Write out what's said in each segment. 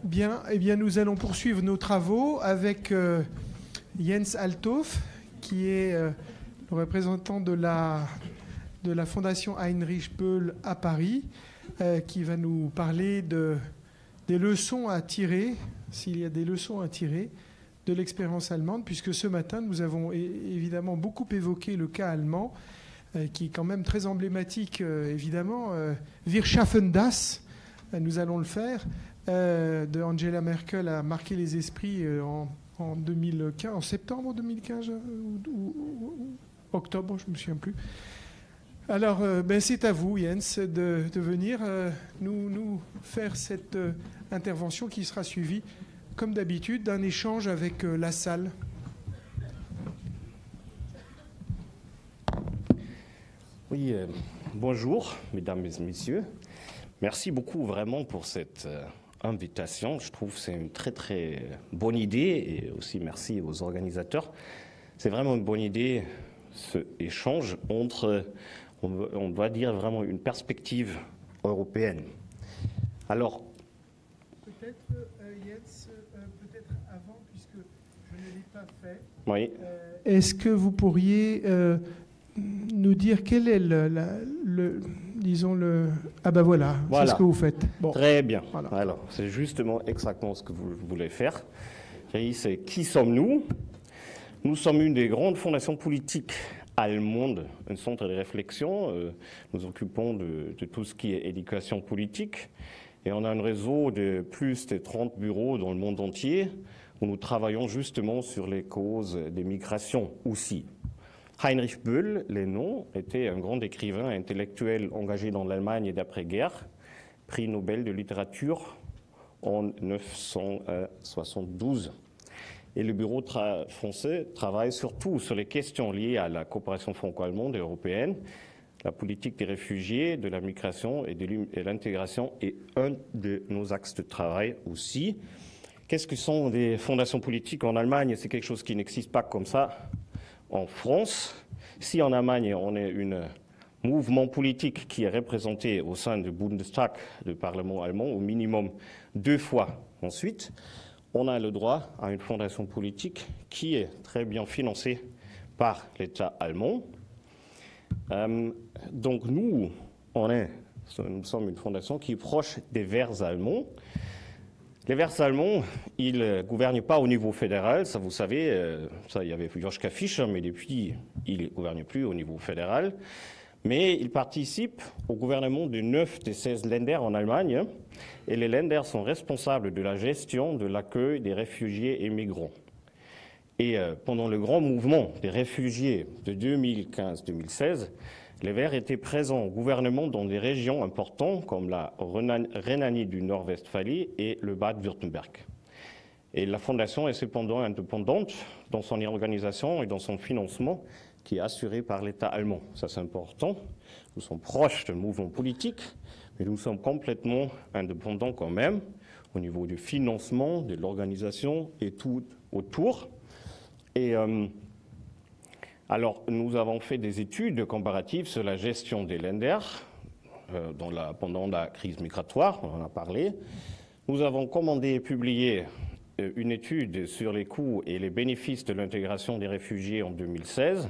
Bien, eh bien, nous allons poursuivre nos travaux avec Jens Althoff, qui est le représentant de la Fondation Heinrich Böll à Paris, qui va nous parler des leçons à tirer, s'il y a des leçons à tirer, de l'expérience allemande, puisque ce matin, nous avons évidemment beaucoup évoqué le cas allemand, qui est quand même très emblématique, évidemment. Wir schaffen das, nous allons le faire. De Angela Merkel a marqué les esprits en 2015, en septembre 2015 ou octobre, je ne me souviens plus. Alors, c'est à vous, Jens, de venir nous faire cette intervention qui sera suivie, comme d'habitude, d'un échange avec la salle. Oui, bonjour, mesdames et messieurs. Merci beaucoup vraiment pour cette invitation. Je trouve que c'est une très très bonne idée et aussi merci aux organisateurs. C'est vraiment une bonne idée, ce échange entre, on doit dire vraiment une perspective européenne. Alors, peut-être Jens, peut-être avant, puisque je ne l'ai pas fait. Oui. Est-ce que vous pourriez nous dire quel est Ah ben voilà, c'est ce que vous faites. Bon. Très bien. Voilà. Alors, c'est justement exactement ce que vous voulez faire. C'est qui sommes-nous? Nous sommes une des grandes fondations politiques allemandes, un centre de réflexion. Nous occupons de tout ce qui est éducation politique. Et on a un réseau de plus de 30 bureaux dans le monde entier où nous travaillons justement sur les causes des migrations aussi. Heinrich Böll, les noms, était un grand écrivain intellectuel engagé dans l'Allemagne d'après-guerre, prix Nobel de littérature en 1972. Et le bureau français travaille surtout sur les questions liées à la coopération franco-allemande et européenne. La politique des réfugiés, de la migration et de l'intégration est un de nos axes de travail aussi. Qu'est-ce que sont des fondations politiques en Allemagne? C'est quelque chose qui n'existe pas comme ça en France. Si en Allemagne, on est un mouvement politique qui est représenté au sein du Bundestag, du Parlement allemand, au minimum 2 fois ensuite, on a le droit à une fondation politique qui est très bien financée par l'État allemand. Donc nous sommes une fondation qui est proche des Verts allemands. Les Verts allemands, ils ne gouvernent pas au niveau fédéral, ça vous savez, ça il y avait Joschka Fischer, mais depuis, ils ne gouvernent plus au niveau fédéral. Mais ils participent au gouvernement de 9 des 16 Länder en Allemagne, et les Länder sont responsables de la gestion de l'accueil des réfugiés et migrants. Et pendant le grand mouvement des réfugiés de 2015-2016, les Verts étaient présents au gouvernement dans des régions importantes comme la Rhénanie du Nord-Westphalie et le Bade-Württemberg. Et la fondation est cependant indépendante dans son organisation et dans son financement qui est assuré par l'État allemand. Ça, c'est important. Nous sommes proches d'un mouvement politique, mais nous sommes complètement indépendants quand même au niveau du financement, de l'organisation et tout autour. Et alors, nous avons fait des études comparatives sur la gestion des Länder pendant la crise migratoire, on en a parlé. Nous avons commandé et publié une étude sur les coûts et les bénéfices de l'intégration des réfugiés en 2016.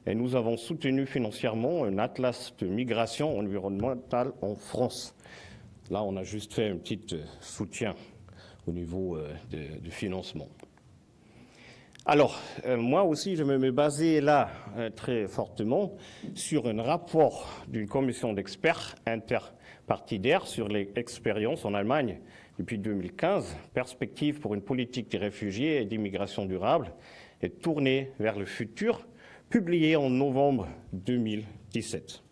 Et nous avons soutenu financièrement un atlas de migration environnementale en France. Là, on a juste fait un petit soutien au niveau du financement. Alors, moi aussi, je me basais là très fortement sur un rapport d'une commission d'experts interpartidaires sur les expériences en Allemagne depuis 2015, perspective pour une politique des réfugiés et d'immigration durable et tournée vers le futur, publié en novembre 2017.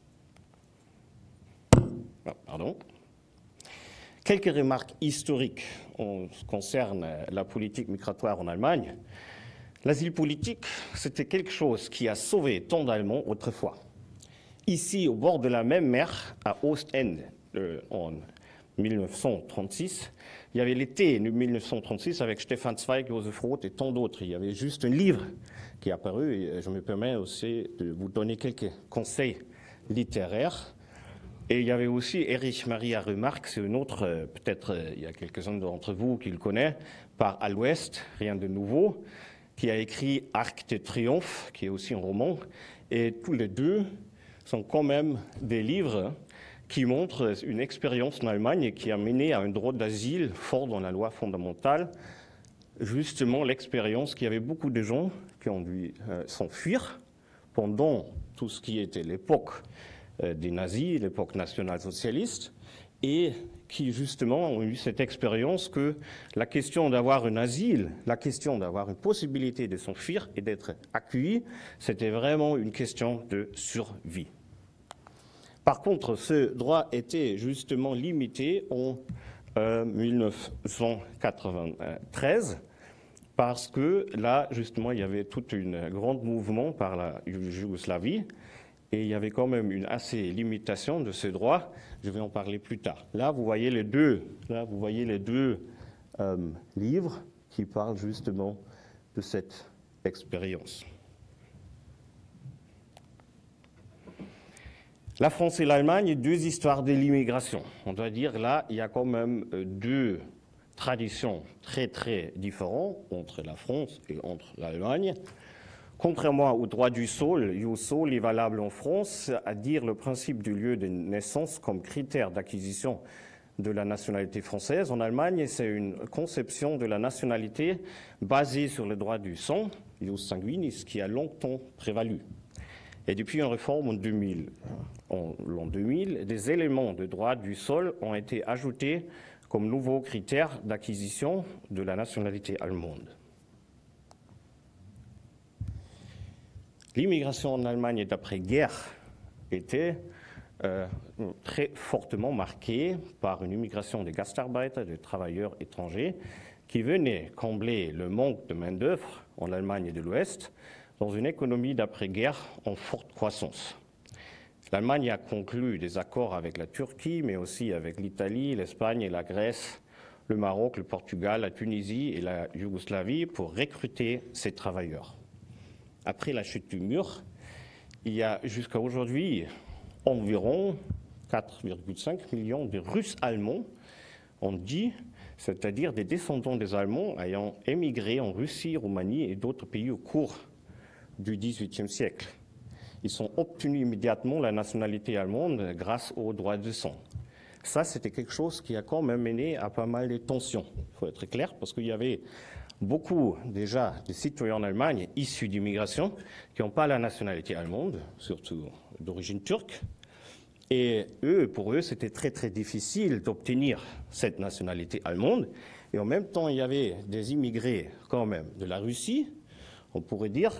Quelques remarques historiques en ce qui concerne la politique migratoire en Allemagne. L'asile politique, c'était quelque chose qui a sauvé tant d'Allemands autrefois. Ici, au bord de la même mer, à Ostend, en 1936, il y avait l'été de 1936 avec Stefan Zweig, Joseph Roth et tant d'autres. Il y avait juste un livre qui est apparu et je me permets aussi de vous donner quelques conseils littéraires. Et il y avait aussi Erich Maria Remarque, c'est une autre, peut-être il y a quelques-uns d'entre vous qui le connaissent, par À l'Ouest, rien de nouveau, qui a écrit Arc de Triomphe, qui est aussi un roman. Et tous les deux sont quand même des livres qui montrent une expérience en Allemagne qui a mené à un droit d'asile fort dans la loi fondamentale. Justement, l'expérience qu'il y avait beaucoup de gens qui ont dû s'enfuir pendant tout ce qui était l'époque des nazis, l'époque nationale-socialiste, et qui justement ont eu cette expérience que la question d'avoir un asile, la question d'avoir une possibilité de s'enfuir et d'être accueilli, c'était vraiment une question de survie. Par contre, ce droit était justement limité en 1993 parce que là, justement, il y avait tout un grand mouvement par la Yougoslavie et il y avait quand même une assez limitation de ce droit. Je vais en parler plus tard. Là, vous voyez les deux livres qui parlent justement de cette expérience. La France et l'Allemagne, deux histoires de l'immigration. On doit dire là, il y a quand même deux traditions très très différentes entre la France et entre l'Allemagne. Contrairement au droit du sol, ius soli est valable en France, à dire le principe du lieu de naissance comme critère d'acquisition de la nationalité française. En Allemagne, c'est une conception de la nationalité basée sur le droit du sang, ius sanguinis, qui a longtemps prévalu. Et depuis une réforme en 2000, des éléments de droit du sol ont été ajoutés comme nouveaux critères d'acquisition de la nationalité allemande. L'immigration en Allemagne d'après-guerre était très fortement marquée par une immigration des Gastarbeiter, des travailleurs étrangers, qui venaient combler le manque de main-d'œuvre en Allemagne de l'Ouest, dans une économie d'après-guerre en forte croissance. L'Allemagne a conclu des accords avec la Turquie, mais aussi avec l'Italie, l'Espagne et la Grèce, le Maroc, le Portugal, la Tunisie et la Yougoslavie pour recruter ces travailleurs. Après la chute du mur, il y a jusqu'à aujourd'hui environ 4,5 millions de Russes allemands, on dit, c'est-à-dire des descendants des Allemands ayant émigré en Russie, Roumanie et d'autres pays au cours du XVIIIe siècle. Ils ont obtenu immédiatement la nationalité allemande grâce au droit de sang. Ça, c'était quelque chose qui a quand même mené à pas mal de tensions. Il faut être clair, parce qu'il y avait beaucoup déjà de citoyens en Allemagne issus d'immigration qui n'ont pas la nationalité allemande, surtout d'origine turque. Et pour eux, c'était très très difficile d'obtenir cette nationalité allemande. Et en même temps, il y avait des immigrés quand même de la Russie, on pourrait dire,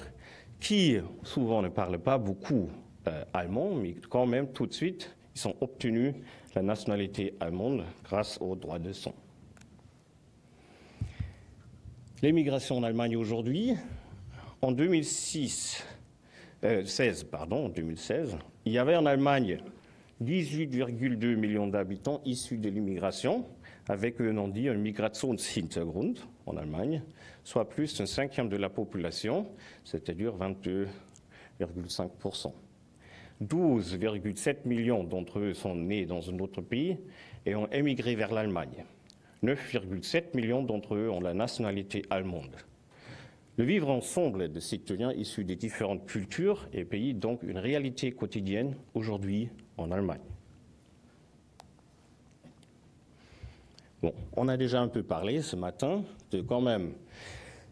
qui souvent ne parlent pas beaucoup allemand, mais quand même tout de suite, ils ont obtenu la nationalité allemande grâce au droit de sang. L'émigration en Allemagne aujourd'hui, en 2016, il y avait en Allemagne 18,2 millions d'habitants issus de l'immigration, avec, on dit, un Migrationshintergrund en Allemagne, soit plus d'un cinquième de la population, c'est-à-dire 22,5%. 12,7 millions d'entre eux sont nés dans un autre pays et ont émigré vers l'Allemagne. 9,7 millions d'entre eux ont la nationalité allemande. Le vivre ensemble de citoyens issus des différentes cultures et pays donc une réalité quotidienne aujourd'hui en Allemagne. Bon, on a déjà un peu parlé ce matin de quand même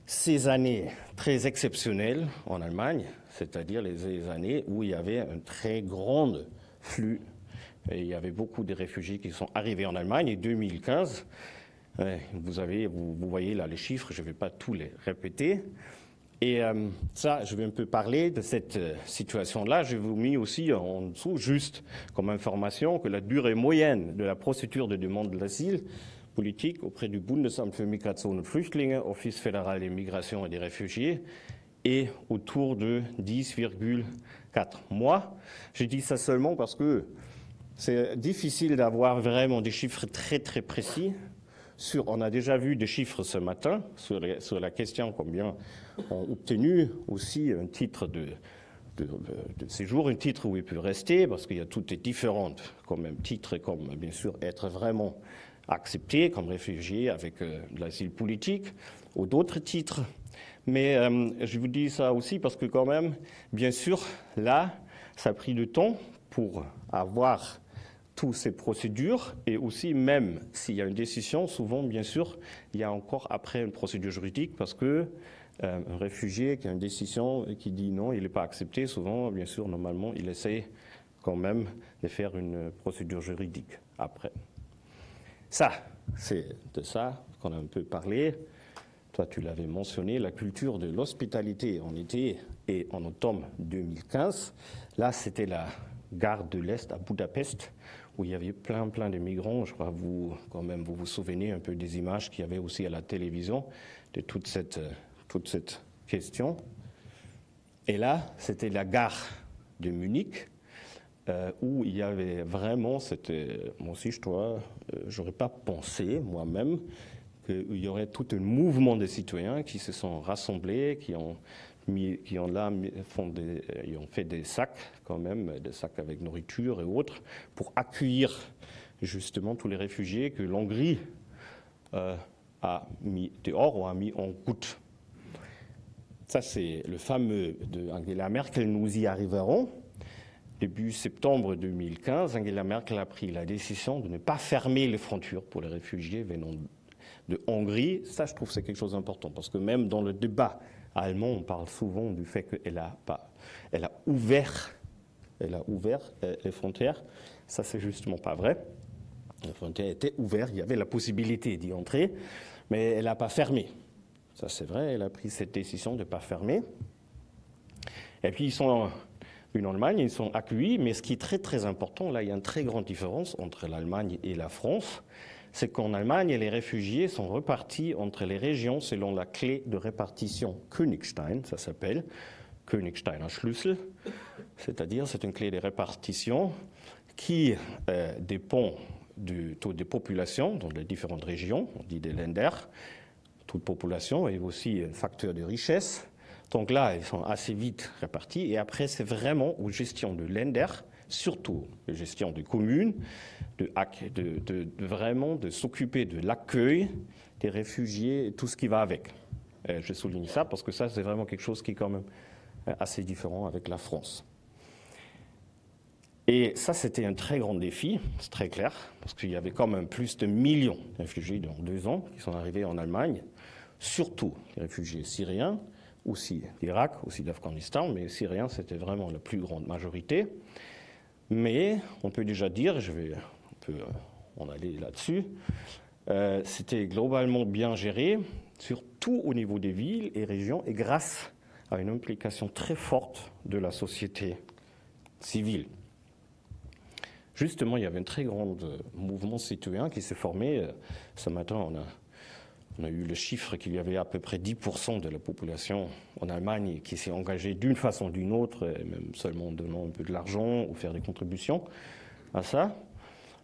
ces années très exceptionnelles en Allemagne, c'est-à-dire les années où il y avait un très grand flux. Et il y avait beaucoup de réfugiés qui sont arrivés en Allemagne. Et 2015, vous voyez là les chiffres, je ne vais pas tous les répéter. Et ça, je vais un peu parler de cette situation-là. Je vous ai mis aussi en dessous, juste comme information, que la durée moyenne de la procédure de demande d'asile Politik auprès du Bundesamt für Migration und Flüchtlinge, Office fédéral des migrations et des réfugiés, est autour de 10,4 mois. Je dis ça seulement parce que c'est difficile d'avoir vraiment des chiffres très très précis. On a déjà vu des chiffres ce matin sur la question combien ont obtenu aussi un titre de séjour, un titre où il peut rester, parce qu'il y a tout est différent, comme même titre, comme bien sûr être vraiment accepté comme réfugié avec de l'asile politique ou d'autres titres. Mais je vous dis ça aussi parce que quand même, bien sûr, là, ça a pris du temps pour avoir toutes ces procédures et aussi même s'il y a une décision, souvent, bien sûr, il y a encore après une procédure juridique parce que un réfugié qui a une décision et qui dit non, il n'est pas accepté, souvent, bien sûr, normalement, il essaie quand même de faire une procédure juridique après. Ça, c'est de ça qu'on a un peu parlé. Toi, tu l'avais mentionné, la culture de l'hospitalité en été et en automne 2015. Là, c'était la gare de l'Est à Budapest, où il y avait plein de migrants. Je crois que vous vous souvenez un peu des images qu'il y avait aussi à la télévision de toute cette question. Et là, c'était la gare de Munich, où il y avait vraiment, moi aussi, j'aurais pas pensé moi-même qu'il y aurait tout un mouvement de citoyens qui se sont rassemblés, qui ont fait des sacs quand même, des sacs avec nourriture et autres, pour accueillir justement tous les réfugiés que l'Hongrie a mis dehors ou a mis en route. Ça, c'est le fameux de Angela Merkel, nous y arriverons. Début septembre 2015, Angela Merkel a pris la décision de ne pas fermer les frontières pour les réfugiés venant de Hongrie. Ça, je trouve que c'est quelque chose d'important, parce que même dans le débat allemand, on parle souvent du fait qu'elle a ouvert les frontières. Ça, c'est justement pas vrai. Les frontières étaient ouvertes, il y avait la possibilité d'y entrer, mais elle n'a pas fermé. Ça, c'est vrai, elle a pris cette décision de ne pas fermer. Et puis, en Allemagne, ils sont accueillis, mais ce qui est très, très important, là, il y a une très grande différence entre l'Allemagne et la France, c'est qu'en Allemagne, les réfugiés sont repartis entre les régions selon la clé de répartition Königstein, ça s'appelle, Königsteiner Schlüssel, c'est-à-dire c'est une clé de répartition qui dépend du taux de population dans les différentes régions, on dit des Länder, taux de population et aussi un facteur de richesse. Donc là, ils sont assez vite répartis. Et après, c'est vraiment aux gestions de Länder, surtout aux gestions de communes, vraiment de s'occuper de l'accueil des réfugiés et tout ce qui va avec. Je souligne ça parce que ça, c'est vraiment quelque chose qui est quand même assez différent avec la France. Et ça, c'était un très grand défi, c'est très clair, parce qu'il y avait quand même plus de millions de réfugiés dans 2 ans qui sont arrivés en Allemagne, surtout les réfugiés syriens, aussi d'Irak, aussi d'Afghanistan, mais Syriens, c'était vraiment la plus grande majorité. Mais on peut déjà dire, on peut en aller là-dessus, c'était globalement bien géré, surtout au niveau des villes et régions, et grâce à une implication très forte de la société civile. Justement, il y avait un très grand mouvement citoyen qui s'est formé. Ce matin, on a eu le chiffre qu'il y avait à peu près 10% de la population en Allemagne qui s'est engagée d'une façon ou d'une autre, même seulement en donnant un peu de l'argent ou faire des contributions à ça.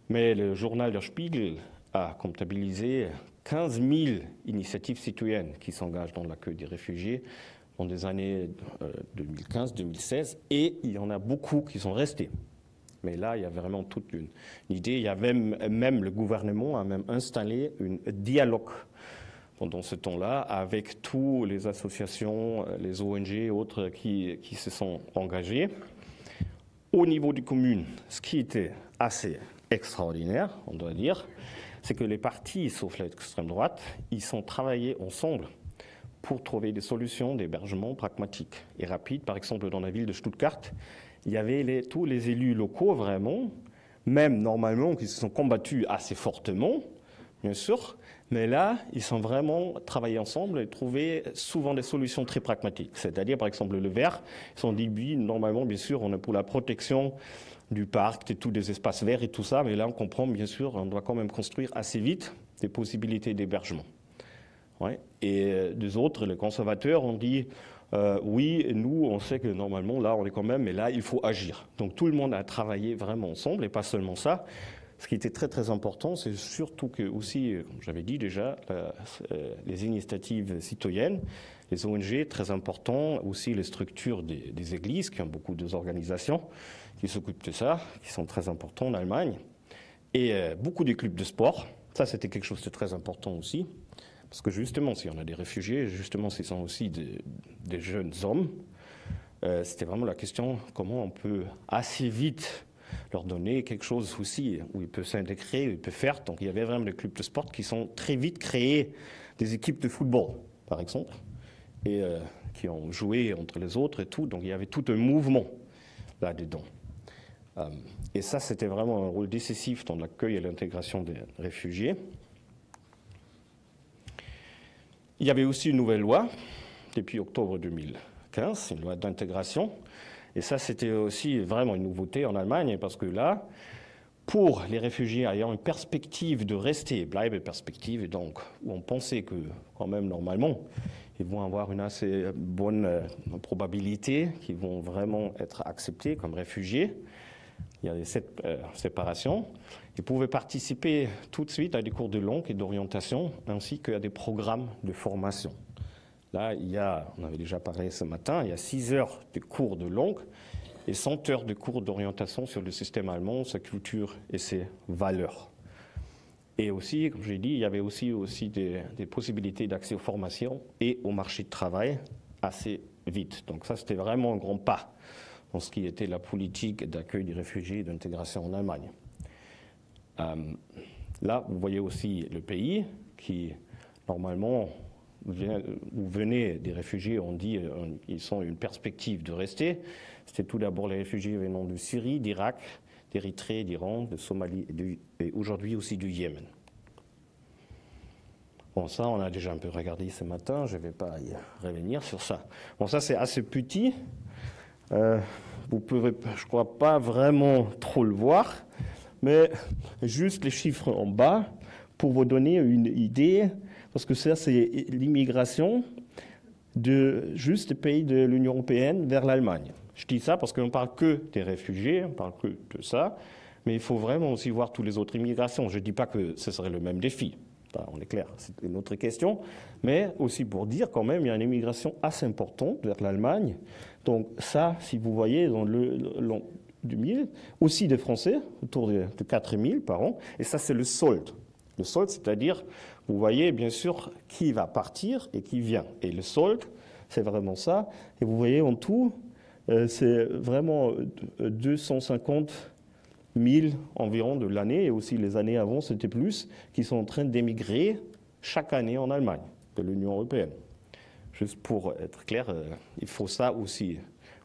Mais le journal Der Spiegel a comptabilisé 15 000 initiatives citoyennes qui s'engagent dans l'accueil des réfugiés dans les années 2015-2016, et il y en a beaucoup qui sont restés. Mais là, il y a vraiment toute une idée. Il y a même le gouvernement a même installé un dialogue pendant ce temps-là avec toutes les associations, les ONG et autres qui se sont engagés. Au niveau des communes, ce qui était assez extraordinaire, on doit dire, c'est que les partis, sauf l'extrême droite, ils sont travaillés ensemble pour trouver des solutions d'hébergement pragmatiques et rapides. Par exemple, dans la ville de Stuttgart, il y avait tous les élus locaux, vraiment, même normalement, qui se sont combattus assez fortement, bien sûr, mais là, ils sont vraiment travaillés ensemble et trouvé souvent des solutions très pragmatiques. C'est-à-dire, par exemple, le vert, ils sont dit, oui, normalement, bien sûr, on est pour la protection du parc, de tous les espaces verts et tout ça, mais là, on comprend, bien sûr, on doit quand même construire assez vite. des possibilités d'hébergement. Ouais. Et des autres, les conservateurs, ont dit oui, nous, on sait que normalement, là, on est quand même, mais là, il faut agir. Donc tout le monde a travaillé vraiment ensemble, et pas seulement ça. Ce qui était très, très important, c'est surtout que aussi, comme j'avais dit déjà, les initiatives citoyennes, les ONG, très important, aussi les structures des églises, qui ont beaucoup d'organisations qui s'occupent de ça, qui sont très importants en Allemagne, et beaucoup de clubs de sport. Ça, c'était quelque chose de très important aussi. Parce que justement, si on a des réfugiés, justement, ce sont aussi des jeunes hommes. C'était vraiment la question comment on peut assez vite leur donner quelque chose aussi où ils peuvent s'intégrer, où ils peuvent faire. Donc il y avait vraiment des clubs de sport qui sont très vite créés des équipes de football, par exemple, et qui ont joué entre les autres et tout. Donc il y avait tout un mouvement là-dedans. Et ça, c'était vraiment un rôle décisif dans l'accueil et l'intégration des réfugiés. Il y avait aussi une nouvelle loi, depuis octobre 2015, une loi d'intégration. Et ça, c'était aussi vraiment une nouveauté en Allemagne, parce que là, pour les réfugiés ayant une perspective de rester, Bleibeperspektive, donc, où on pensait que, quand même, normalement, ils vont avoir une assez bonne probabilité qu'ils vont vraiment être acceptés comme réfugiés. Il y avait cette séparation. Ils pouvaient participer tout de suite à des cours de langue et d'orientation, ainsi qu'à des programmes de formation. Là, on avait déjà parlé ce matin, il y a 6 heures de cours de langue et 100 heures de cours d'orientation sur le système allemand, sa culture et ses valeurs. Et aussi, comme j'ai dit, il y avait aussi des possibilités d'accès aux formations et au marché de travail assez vite. Donc ça, c'était vraiment un grand pas dans ce qui était la politique d'accueil des réfugiés et d'intégration en Allemagne. Là, vous voyez aussi le pays qui, normalement, où venaient des réfugiés, on dit ils ont une perspective de rester. C'était tout d'abord les réfugiés venant de Syrie, d'Irak, d'Érythrée, d'Iran, de Somalie et aujourd'hui aussi du Yémen. Bon, ça, on a déjà un peu regardé ce matin, je ne vais pas y revenir sur ça. Bon, ça, c'est assez petit. Vous pouvez, je crois, pas vraiment trop le voir, mais juste les chiffres en bas pour vous donner une idée, parce que ça, c'est l'immigration de juste des pays de l'Union européenne vers l'Allemagne. Je dis ça parce qu'on ne parle que des réfugiés, on ne parle que de ça, mais il faut vraiment aussi voir toutes les autres immigrations. Je ne dis pas que ce serait le même défi, enfin, on est clair, c'est une autre question, mais aussi pour dire quand même, il y a une immigration assez importante vers l'Allemagne. Donc ça, si vous voyez, dans l'an 2000, aussi des Français, autour de 4 000 par an, et ça c'est le solde. Le solde, c'est-à-dire, vous voyez bien sûr qui va partir et qui vient. Et le solde, c'est vraiment ça. Et vous voyez en tout, c'est vraiment 250 000 environ de l'année, et aussi les années avant, c'était plus, qui sont en train d'émigrer chaque année en Allemagne, de l'Union européenne. Juste pour être clair, il faut ça aussi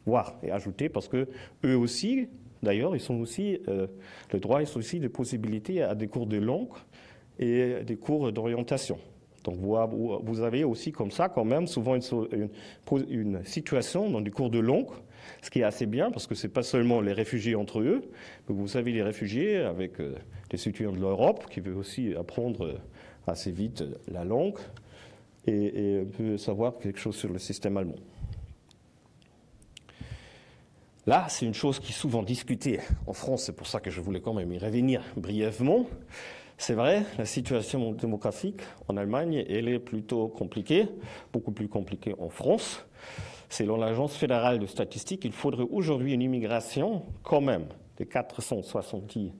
voir et ajouter, parce que eux aussi, d'ailleurs, ils sont aussi, le droit est aussi des possibilités à des cours de langue et des cours d'orientation. Donc vous avez aussi comme ça quand même souvent une situation dans des cours de langue, ce qui est assez bien parce que ce n'est pas seulement les réfugiés entre eux, mais vous savez les réfugiés avec des citoyens de l'Europe qui veulent aussi apprendre assez vite la langue et on peut savoir quelque chose sur le système allemand. Là, c'est une chose qui est souvent discutée en France, c'est pour ça que je voulais quand même y revenir brièvement. C'est vrai, la situation démographique en Allemagne, elle est plutôt compliquée, beaucoup plus compliquée en France. Selon l'Agence fédérale de statistique, il faudrait aujourd'hui une immigration quand même de 470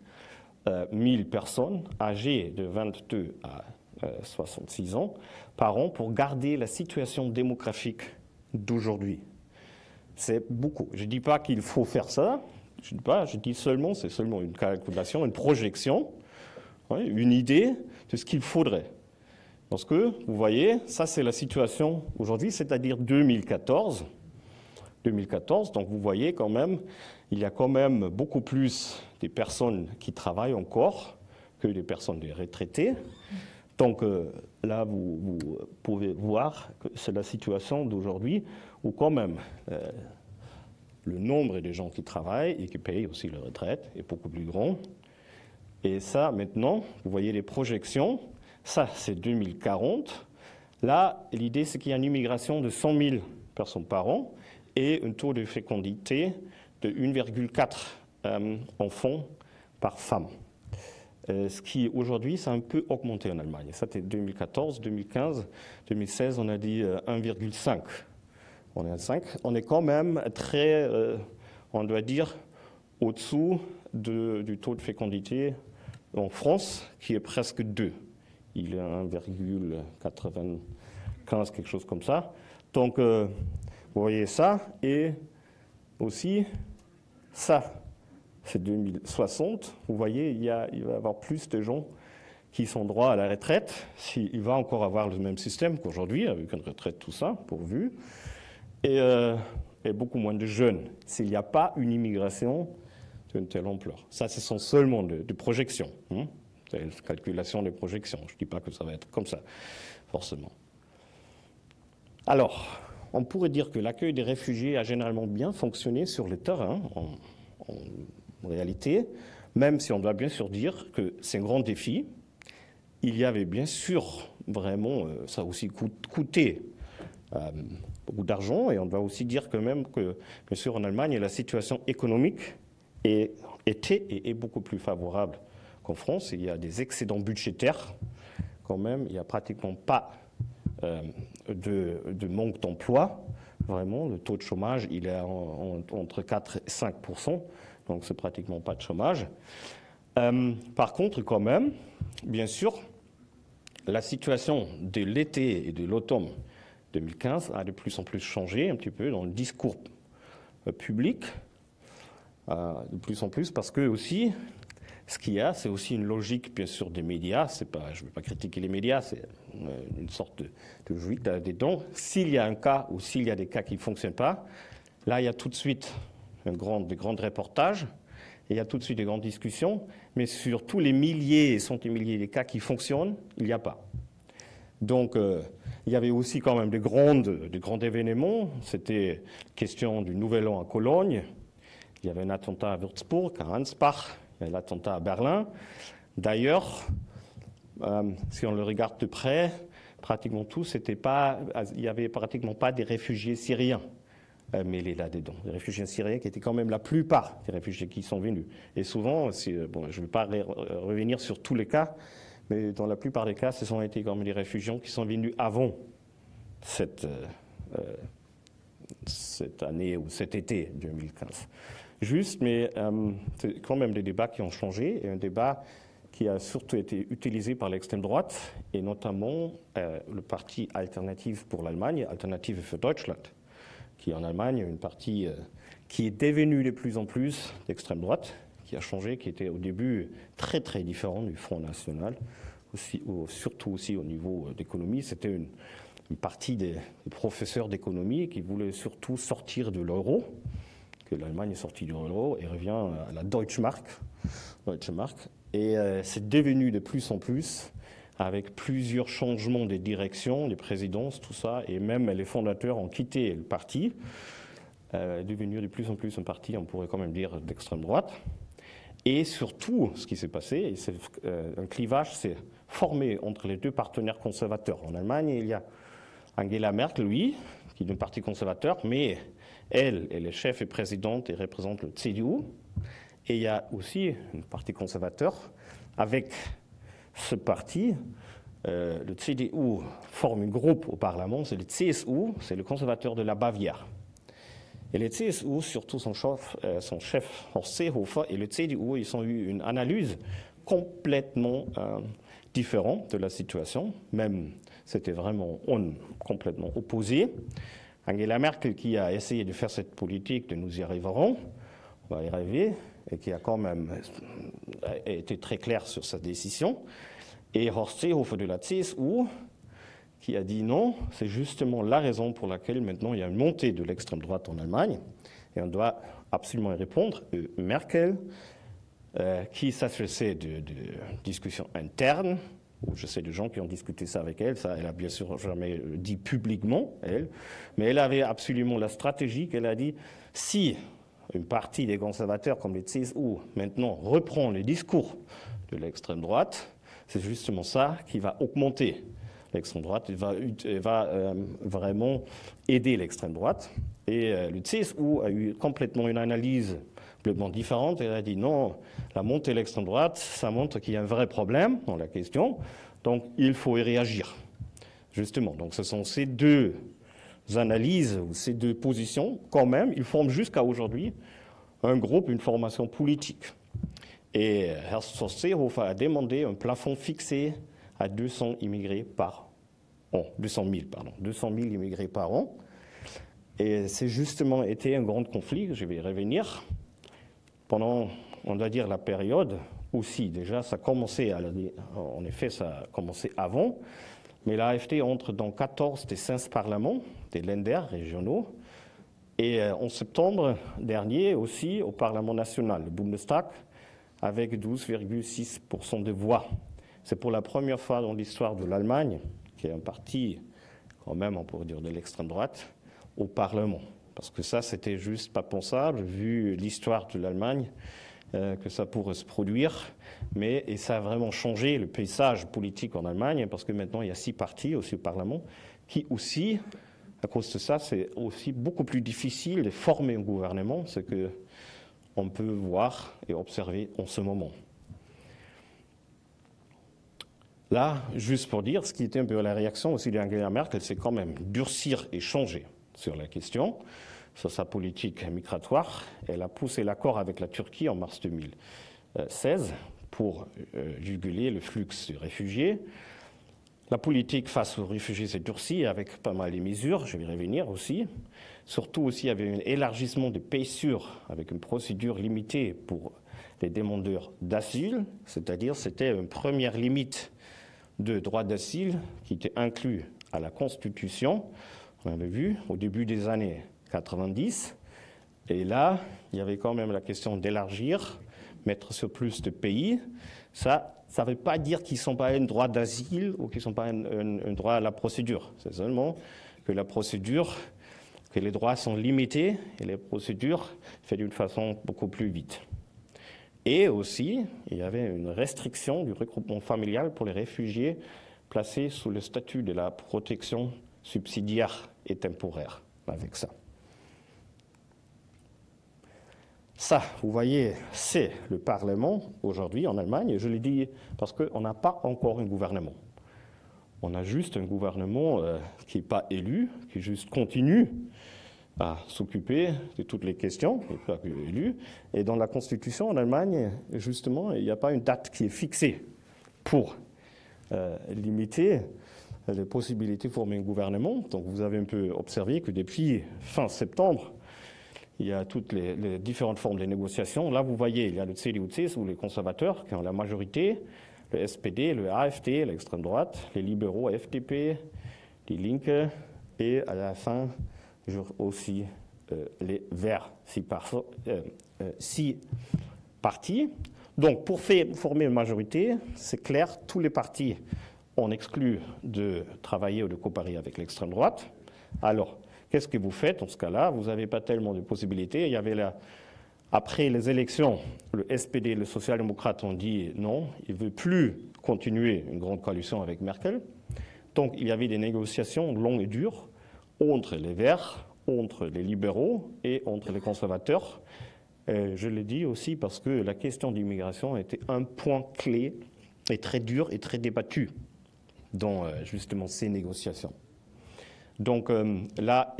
000 personnes âgées de 22 à 66 ans par an pour garder la situation démographique d'aujourd'hui. C'est beaucoup. Je ne dis pas qu'il faut faire ça, je dis seulement, c'est seulement une calculation, une projection, une idée de ce qu'il faudrait. Parce que, vous voyez, ça c'est la situation aujourd'hui, c'est-à-dire 2014. 2014, donc vous voyez quand même, il y a quand même beaucoup plus des personnes qui travaillent encore que des personnes retraitées. Donc là, vous pouvez voir que c'est la situation d'aujourd'hui où quand même le nombre des gens qui travaillent et qui payent aussi leur retraite est beaucoup plus grand. Et ça, maintenant, vous voyez les projections, Ça, c'est 2040. Là, l'idée, c'est qu'il y a une immigration de 100 000 personnes par an et un taux de fécondité de 1,4 enfants par femme. Ce qui, aujourd'hui, c'est un peu augmenté en Allemagne. Ça, c'était 2014, 2015, 2016, on a dit 1,5. On est à 5. On est quand même très, on doit dire, au-dessous du taux de fécondité en France, qui est presque 2. Il est à 1,95, quelque chose comme ça. Donc, vous voyez ça, et aussi ça, c'est 2060. Vous voyez, il va y avoir plus de gens qui sont droits à la retraite. Il va encore avoir le même système qu'aujourd'hui, avec une retraite, tout ça, pourvu, et beaucoup moins de jeunes, s'il n'y a pas une immigration d'une telle ampleur. Ça, ce sont seulement des projections. C'est une calculation des projections. Je ne dis pas que ça va être comme ça, forcément. Alors, on pourrait dire que l'accueil des réfugiés a généralement bien fonctionné sur le terrain, en réalité, même si on doit bien sûr dire que c'est un grand défi. Il y avait bien sûr vraiment, ça a aussi coûté beaucoup d'argent, et on doit aussi dire quand même que, bien sûr, en Allemagne, la situation économique était et est beaucoup plus favorable qu'en France. Il y a des excédents budgétaires quand même, il n'y a pratiquement pas de manque d'emploi. Vraiment, le taux de chômage, il est entre 4 et 5%, donc c'est pratiquement pas de chômage. Par contre, quand même, bien sûr, la situation de l'été et de l'automne 2015 a de plus en plus changé un petit peu dans le discours public, de plus en plus, parce que aussi, ce qu'il y a, c'est aussi une logique, bien sûr, des médias. Je ne veux pas critiquer les médias, c'est une sorte de jouit dedans. S'il y a un cas ou s'il y a des cas qui ne fonctionnent pas, là, il y a tout de suite des grands reportages, et il y a tout de suite des grandes discussions, mais sur tous les milliers et centaines de milliers de cas qui fonctionnent, il n'y a pas. Donc, il y avait aussi quand même des grands événements. C'était question du Nouvel An à Cologne. Il y avait un attentat à Würzburg, à Ansbach. Il y a l'attentat à Berlin. D'ailleurs, si on le regarde de près, pratiquement tous, il n'y avait pratiquement pas des réfugiés syriens mêlés là-dedans. Des réfugiés syriens qui étaient quand même la plupart des réfugiés qui sont venus. Et souvent, je ne vais pas revenir sur tous les cas, mais dans la plupart des cas, ce sont été quand même des réfugiés qui sont venus avant cette année ou cet été 2015. Juste, mais c'est quand même des débats qui ont changé, et un débat qui a surtout été utilisé par l'extrême droite, et notamment le parti Alternative pour l'Allemagne, Alternative für Deutschland, qui en Allemagne une partie qui est devenue de plus en plus d'extrême droite, qui a changé, qui était au début très très différent du Front National, surtout aussi au niveau d'économie. C'était une partie des professeurs d'économie qui voulaient surtout sortir de l'euro, que l'Allemagne est sortie du euro et revient à la Deutsche Mark. Et c'est devenu de plus en plus, avec plusieurs changements des directions, des présidences, tout ça, et même les fondateurs ont quitté le parti, devenu de plus en plus un parti, on pourrait quand même dire, d'extrême droite. Et surtout, ce qui s'est passé, un clivage s'est formé entre les deux partenaires conservateurs. En Allemagne, il y a Angela Merkel, lui, qui est d'un parti conservateur, mais elle est chef et présidente et représente le CDU. Et il y a aussi un parti conservateur. Avec ce parti, le CDU forme un groupe au Parlement, c'est le CSU, c'est le conservateur de la Bavière. Et le CSU, surtout son chef Horst Seehofer, et le CDU, ils ont eu une analyse complètement différente de la situation. Même, c'était vraiment complètement opposé. Angela Merkel, qui a essayé de faire cette politique de nous y arriverons, on va y arriver, et qui a quand même été très clair sur sa décision. Et Horst Seehofer de la CSU, qui a dit non, c'est justement la raison pour laquelle maintenant il y a une montée de l'extrême droite en Allemagne, et on doit absolument y répondre. Merkel, qui s'agissait de discussions internes, où je sais de gens qui ont discuté ça avec elle, ça elle a bien sûr jamais dit publiquement, elle, mais elle avait absolument la stratégie qu'elle a dit, si une partie des conservateurs comme les CSU maintenant reprend les discours de l'extrême droite, c'est justement ça qui va augmenter l'extrême droite, il va vraiment aider l'extrême droite. Et le CSU a eu complètement une analyse complètement différente. Elle a dit non, la montée de l'extrême droite, ça montre qu'il y a un vrai problème dans la question, donc il faut y réagir. Justement, donc ce sont ces deux analyses, ou ces deux positions, quand même, ils forment jusqu'à aujourd'hui un groupe, une formation politique. Et Herr Seehofer a demandé un plafond fixé à 200 immigrés par an, 200 000 immigrés par an. Et c'est justement été un grand conflit, je vais y revenir, pendant, on va dire, la période aussi. Déjà, ça a commencé, en effet, ça a commencé avant, mais l'AfD entre dans 14 des 15 parlements, des Länder régionaux, et en septembre dernier aussi au Parlement national, le Bundestag, avec 12,6% de voix. C'est pour la première fois dans l'histoire de l'Allemagne, qui est un parti, quand même, on pourrait dire, de l'extrême droite, au Parlement. Parce que ça, c'était juste pas pensable, vu l'histoire de l'Allemagne, que ça pourrait se produire. Et ça a vraiment changé le paysage politique en Allemagne, parce que maintenant, il y a 6 partis aussi au Parlement, qui aussi, à cause de ça, c'est aussi beaucoup plus difficile de former un gouvernement, ce qu'on peut voir et observer en ce moment. Là, juste pour dire, ce qui était un peu la réaction aussi d'Angela Merkel, c'est quand même durcir et changer sur la question, sur sa politique migratoire. Elle a poussé l'accord avec la Turquie en mars 2016 pour juguler le flux de réfugiés. La politique face aux réfugiés s'est durcie avec pas mal de mesures, je vais y revenir aussi. Surtout aussi, il y avait un élargissement des pays sûrs avec une procédure limitée pour les demandeurs d'asile, c'est-à-dire c'était une première limite de droit d'asile qui était inclus à la Constitution. On avait vu au début des années 90. Et là, il y avait quand même la question d'élargir, mettre sur plus de pays. Ça ne veut pas dire qu'ils ne sont pas un droit d'asile ou qu'ils ne sont pas un droit à la procédure. C'est seulement que la procédure, que les droits sont limités et les procédures faites d'une façon beaucoup plus vite. Et aussi, il y avait une restriction du regroupement familial pour les réfugiés placés sous le statut de la protection subsidiaire et temporaire avec ça. Ça, vous voyez, c'est le Parlement aujourd'hui en Allemagne. Et je le dis parce qu'on n'a pas encore un gouvernement. On a juste un gouvernement qui n'est pas élu, qui juste continue à s'occuper de toutes les questions, il n'est pas élu. Et dans la Constitution en Allemagne, justement, il n'y a pas une date qui est fixée pour limiter les possibilités de former un gouvernement. Donc vous avez un peu observé que depuis fin septembre, il y a toutes les différentes formes de négociations. Là, vous voyez, il y a le CDU-CSU, les conservateurs qui ont la majorité, le SPD, le AfD, l'extrême droite, les libéraux, FDP, les Linke, et à la fin, aussi les Verts, 6 partis. Donc, pour former une majorité, c'est clair, tous les partis ont exclu de travailler ou de coopérer avec l'extrême droite. Alors, qu'est-ce que vous faites dans ce cas-là? Vous n'avez pas tellement de possibilités. Il y avait après les élections, le SPD et le social-démocrate ont dit non, ils ne veulent plus continuer une grande coalition avec Merkel. Donc, il y avait des négociations longues et dures entre les Verts, entre les libéraux et entre les conservateurs. Je le dis aussi parce que la question d'immigration était un point clé et très dur et très débattu dans justement ces négociations. Donc là,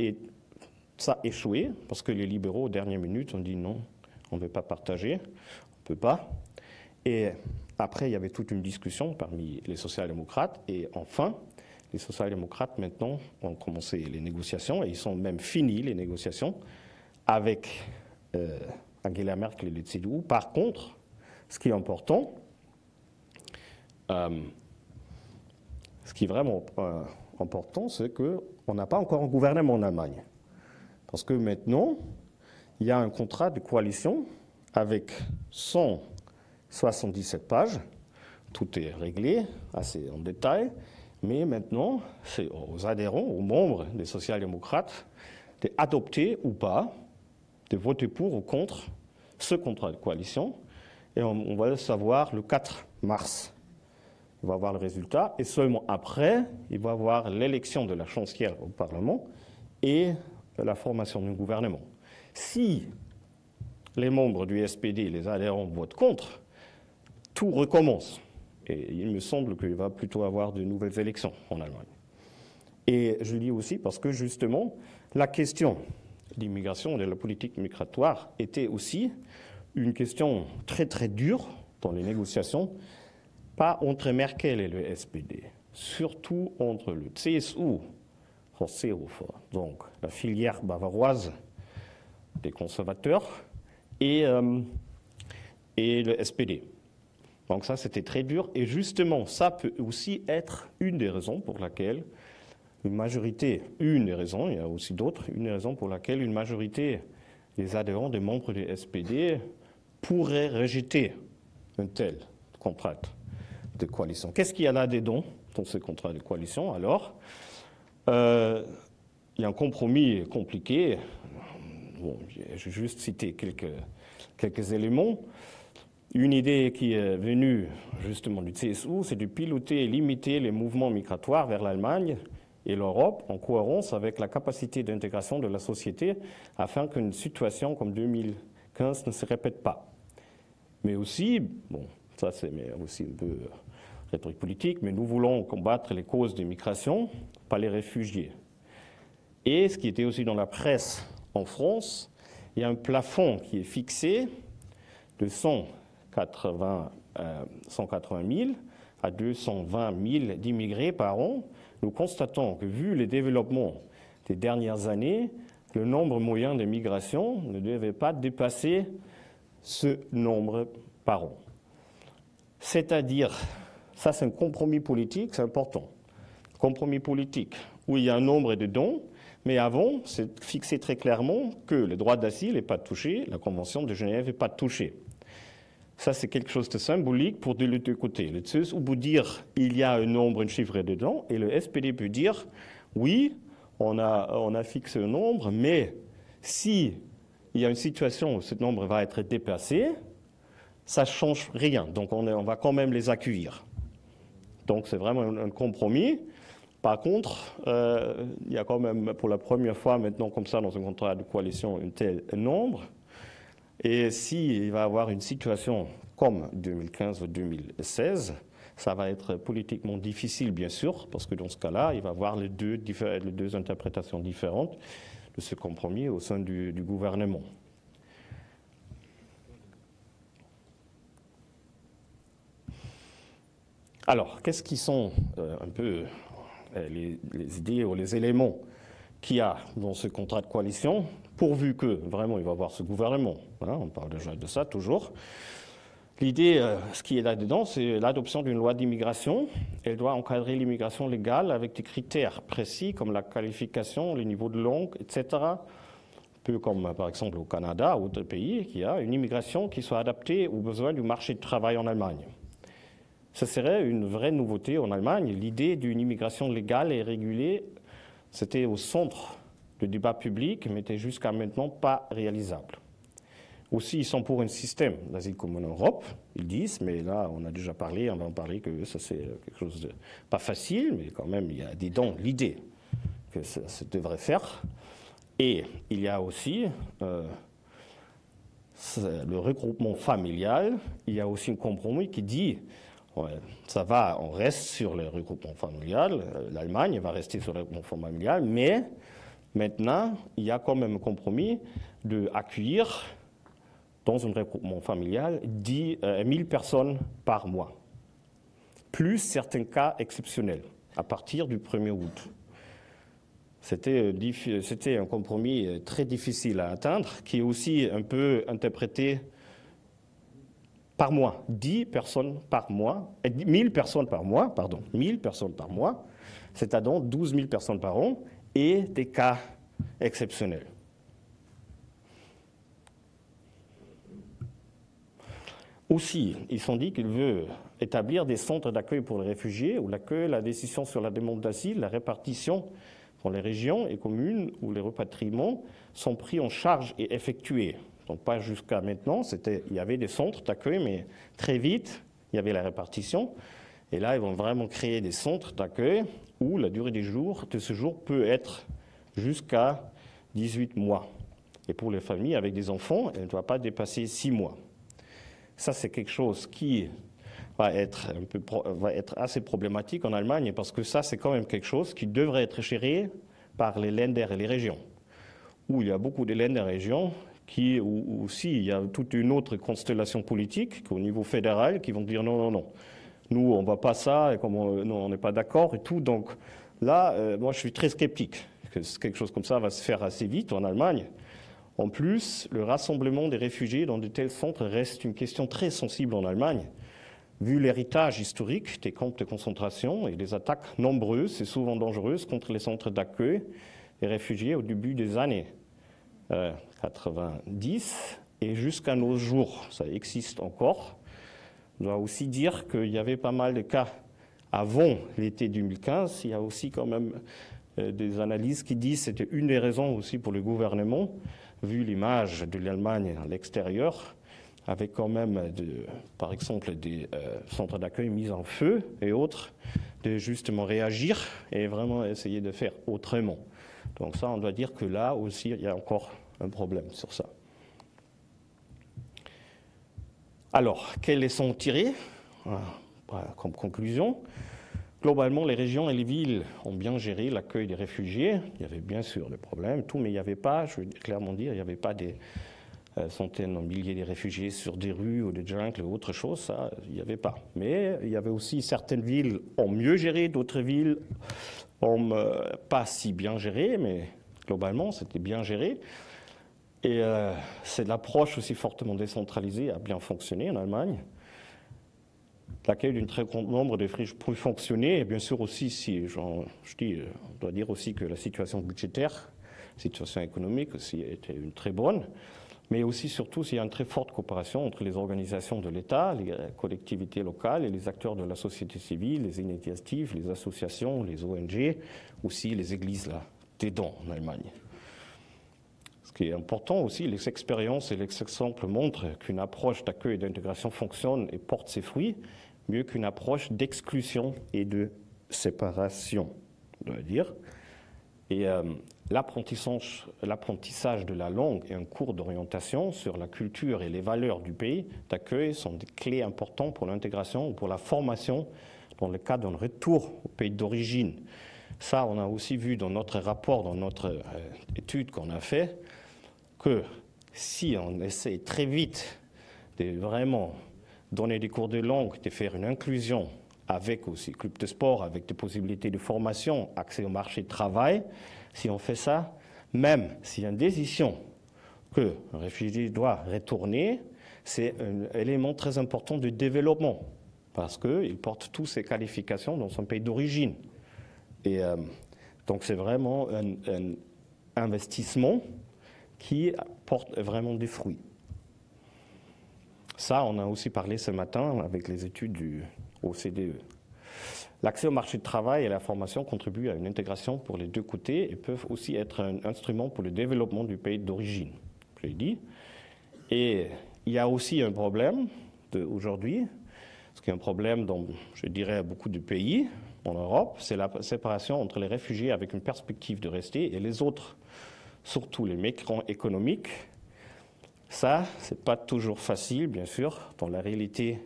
ça a échoué parce que les libéraux, aux dernières minutes, ont dit non, on ne veut pas partager, on ne peut pas. Et après, il y avait toute une discussion parmi les social-démocrates. Et enfin, les social-démocrates, maintenant, ont commencé les négociations et ils sont même finis, les négociations, avec Angela Merkel et le CDU. Par contre, ce qui est important, ce qui est vraiment important, c'est qu'on n'a pas encore un gouvernement en Allemagne. Parce que maintenant, il y a un contrat de coalition avec 177 pages. Tout est réglé, assez en détail. Mais maintenant, c'est aux adhérents, aux membres des social-démocrates, d'adopter ou pas, de voter pour ou contre ce contrat de coalition. Et on va le savoir le 4 mars. il va avoir le résultat, et seulement après, il va avoir l'élection de la chancelière au Parlement et la formation du gouvernement. Si les membres du SPD, les adhérents, votent contre, tout recommence. Et il me semble qu'il va plutôt avoir de nouvelles élections en Allemagne. Et je dis aussi parce que justement, la question de l'immigration et de la politique migratoire était aussi une question très très dure dans les négociations, pas entre Merkel et le SPD, surtout entre le CSU, donc la filière bavaroise des conservateurs, et le SPD. Donc ça, c'était très dur. Et justement, ça peut aussi être une des raisons pour laquelle une majorité, une des raisons, il y a aussi d'autres, une des raisons pour laquelle une majorité des adhérents, des membres du SPD pourrait rejeter un tel contrat de coalition. Qu'est-ce qu'il y a là-dedans dans ce contrat de coalition? Alors, il y a un compromis compliqué. Bon, je vais juste citer quelques éléments. Une idée qui est venue justement du CSU, c'est de piloter et limiter les mouvements migratoires vers l'Allemagne et l'Europe en cohérence avec la capacité d'intégration de la société afin qu'une situation comme 2015 ne se répète pas. Mais aussi, bon, ça c'est aussi un peu rhétorique politique, mais nous voulons combattre les causes des migrations, pas les réfugiés. Et ce qui était aussi dans la presse en France, il y a un plafond qui est fixé de 180 000 à 220 000 d'immigrés par an. Nous constatons que, vu les développements des dernières années, le nombre moyen de migrations ne devait pas dépasser ce nombre par an. C'est-à-dire, ça c'est un compromis politique, c'est important. Compromis politique où il y a un nombre de dons, mais avant, c'est fixé très clairement que le droit d'asile n'est pas touché, la Convention de Genève n'est pas touchée. Ça, c'est quelque chose de symbolique pour de les deux côtés. Le CSU peut dire il y a un nombre, un chiffre dedans, et le SPD peut dire oui, on a fixé un nombre, mais si il y a une situation où ce nombre va être dépassé, ça ne change rien. Donc on va quand même les accueillir. Donc c'est vraiment un compromis. Par contre, il y a quand même pour la première fois maintenant comme ça dans un contrat de coalition un tel nombre. Et s'il va y avoir une situation comme 2015 ou 2016, ça va être politiquement difficile, bien sûr, parce que dans ce cas-là, il va y avoir les deux interprétations différentes de ce compromis au sein du gouvernement. Alors, qu'est-ce qui sont un peu les idées ou les éléments qu'il y a dans ce contrat de coalition, pourvu que vraiment il va y avoir ce gouvernement. Hein, on parle déjà de ça toujours. L'idée, ce qui est là-dedans, c'est l'adoption d'une loi d'immigration. Elle doit encadrer l'immigration légale avec des critères précis comme la qualification, le niveau de langue, etc. Un peu comme par exemple au Canada ou d'autres pays, qui a une immigration qui soit adaptée aux besoins du marché de travail en Allemagne. Ce serait une vraie nouveauté en Allemagne. L'idée d'une immigration légale et régulée, c'était au centre du débat public, mais n'était jusqu'à maintenant pas réalisable. Aussi, ils sont pour un système d'asile commun en Europe, ils disent, mais là, on a déjà parlé, on va en parler, que ça c'est quelque chose de pas facile, mais quand même, il y a dedans l'idée que ça devrait faire. Et il y a aussi le regroupement familial. Il y a aussi un compromis qui dit ça va, on reste sur le regroupement familial, l'Allemagne va rester sur le regroupement familial, mais maintenant, il y a quand même un compromis d'accueillir dans un regroupement familial 1000 personnes par mois, plus certains cas exceptionnels, à partir du 1er août. C'était un compromis très difficile à atteindre, qui est aussi un peu interprété par mois, 10 personnes par mois, 1000 personnes par mois, pardon, 1000 personnes par mois, c'est-à-dire 12 000 personnes par an, et des cas exceptionnels. Aussi, ils sont dit qu'ils veulent établir des centres d'accueil pour les réfugiés, où l'accueil, la décision sur la demande d'asile, la répartition dans les régions et communes où les repatriements sont pris en charge et effectués. Donc pas jusqu'à maintenant, il y avait des centres d'accueil, mais très vite, il y avait la répartition. Et là, ils vont vraiment créer des centres d'accueil où la durée de séjour peut être jusqu'à 18 mois. Et pour les familles avec des enfants, elle ne doit pas dépasser 6 mois. Ça, c'est quelque chose qui va être assez problématique en Allemagne parce que ça, c'est quand même quelque chose qui devrait être géré par les Länder et les régions, où il y a beaucoup de Länder et régions où aussi il y a toute une autre constellation politique qu'au niveau fédéral qui vont dire non, non, non. Nous, on ne va pas ça, et comme on n'est pas d'accord et tout. Donc là, moi, je suis très sceptique que quelque chose comme ça va se faire assez vite en Allemagne. En plus, le rassemblement des réfugiés dans de tels centres reste une question très sensible en Allemagne. Vu l'héritage historique des camps de concentration et les attaques nombreuses et souvent dangereuses contre les centres d'accueil des réfugiés au début des années 90 et jusqu'à nos jours, ça existe encore. On doit aussi dire qu'il y avait pas mal de cas avant l'été 2015. Il y a aussi quand même des analyses qui disent que c'était une des raisons aussi pour le gouvernement, vu l'image de l'Allemagne à l'extérieur, avec quand même, par exemple, des centres d'accueil mis en feu et autres, de justement réagir et vraiment essayer de faire autrement. Donc ça, on doit dire que là aussi, il y a encore un problème sur ça. Alors, quelles leçons tirer comme conclusion? Globalement, les régions et les villes ont bien géré l'accueil des réfugiés. Il y avait bien sûr des problèmes, tout, mais il n'y avait pas, je veux clairement dire, il n'y avait pas des centaines de milliers de réfugiés sur des rues ou des jungles ou autre chose, ça, il n'y avait pas. Mais il y avait aussi certaines villes ont mieux géré, d'autres villes ont pas si bien géré, mais globalement, c'était bien géré. Et c'est l'approche aussi fortement décentralisée a bien fonctionné en Allemagne. L'accueil d'un très grand nombre de friches peut fonctionner, et bien sûr aussi, on doit dire aussi que la situation budgétaire, la situation économique aussi était une très bonne, mais aussi surtout s'il y a une très forte coopération entre les organisations de l'État, les collectivités locales et les acteurs de la société civile, les initiatives, les associations, les ONG, aussi les églises là, dedans en Allemagne. Ce qui est important aussi, les expériences et les exemples montrent qu'une approche d'accueil et d'intégration fonctionne et porte ses fruits mieux qu'une approche d'exclusion et de séparation, on doit dire. Et l'apprentissage de la langue et un cours d'orientation sur la culture et les valeurs du pays d'accueil sont des clés importantes pour l'intégration ou pour la formation dans le cas d'un retour au pays d'origine. Ça, on a aussi vu dans notre rapport, dans notre étude qu'on a fait, que si on essaie très vite de vraiment donner des cours de langue, de faire une inclusion avec aussi club de sport, avec des possibilités de formation, accès au marché de travail, si on fait ça, même s'il y a une décision qu'un réfugié doit retourner, c'est un élément très important de développement parce qu'il porte toutes ses qualifications dans son pays d'origine. Et donc c'est vraiment un investissement qui porte vraiment des fruits. Ça, on a aussi parlé ce matin avec les études du OCDE. L'accès au marché de travail et la formation contribuent à une intégration pour les deux côtés et peuvent aussi être un instrument pour le développement du pays d'origine, je l'ai dit. Et il y a aussi un problème aujourd'hui, ce qui est un problème dans, je dirais, beaucoup de pays en Europe, c'est la séparation entre les réfugiés avec une perspective de rester et les autres, surtout les migrants économiques. Ça, ce n'est pas toujours facile, bien sûr, dans la réalité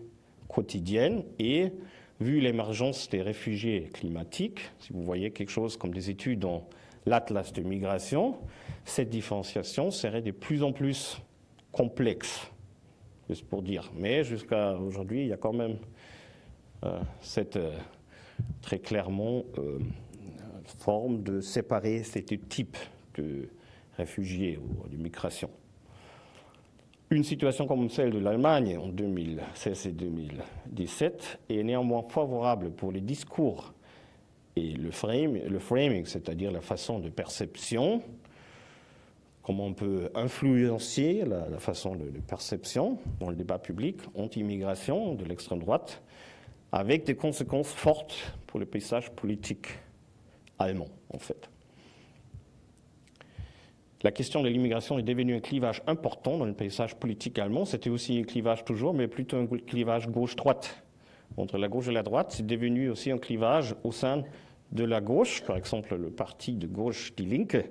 quotidienne. Et vu l'émergence des réfugiés climatiques, si vous voyez quelque chose comme des études dans l'Atlas de migration, cette différenciation serait de plus en plus complexe, juste pour dire. Mais jusqu'à aujourd'hui, il y a quand même cette très clairement forme de séparer ces types de réfugiés ou de migration. Une situation comme celle de l'Allemagne en 2016 et 2017 est néanmoins favorable pour les discours et le framing, c'est-à-dire la façon de perception, comment on peut influencer la façon de perception dans le débat public anti-immigration de l'extrême droite, avec des conséquences fortes pour le paysage politique allemand, en fait. La question de l'immigration est devenue un clivage important dans le paysage politique allemand. C'était aussi un clivage toujours, mais plutôt un clivage gauche-droite entre la gauche et la droite, c'est devenu aussi un clivage au sein de la gauche. Par exemple, le parti de gauche Die Linke,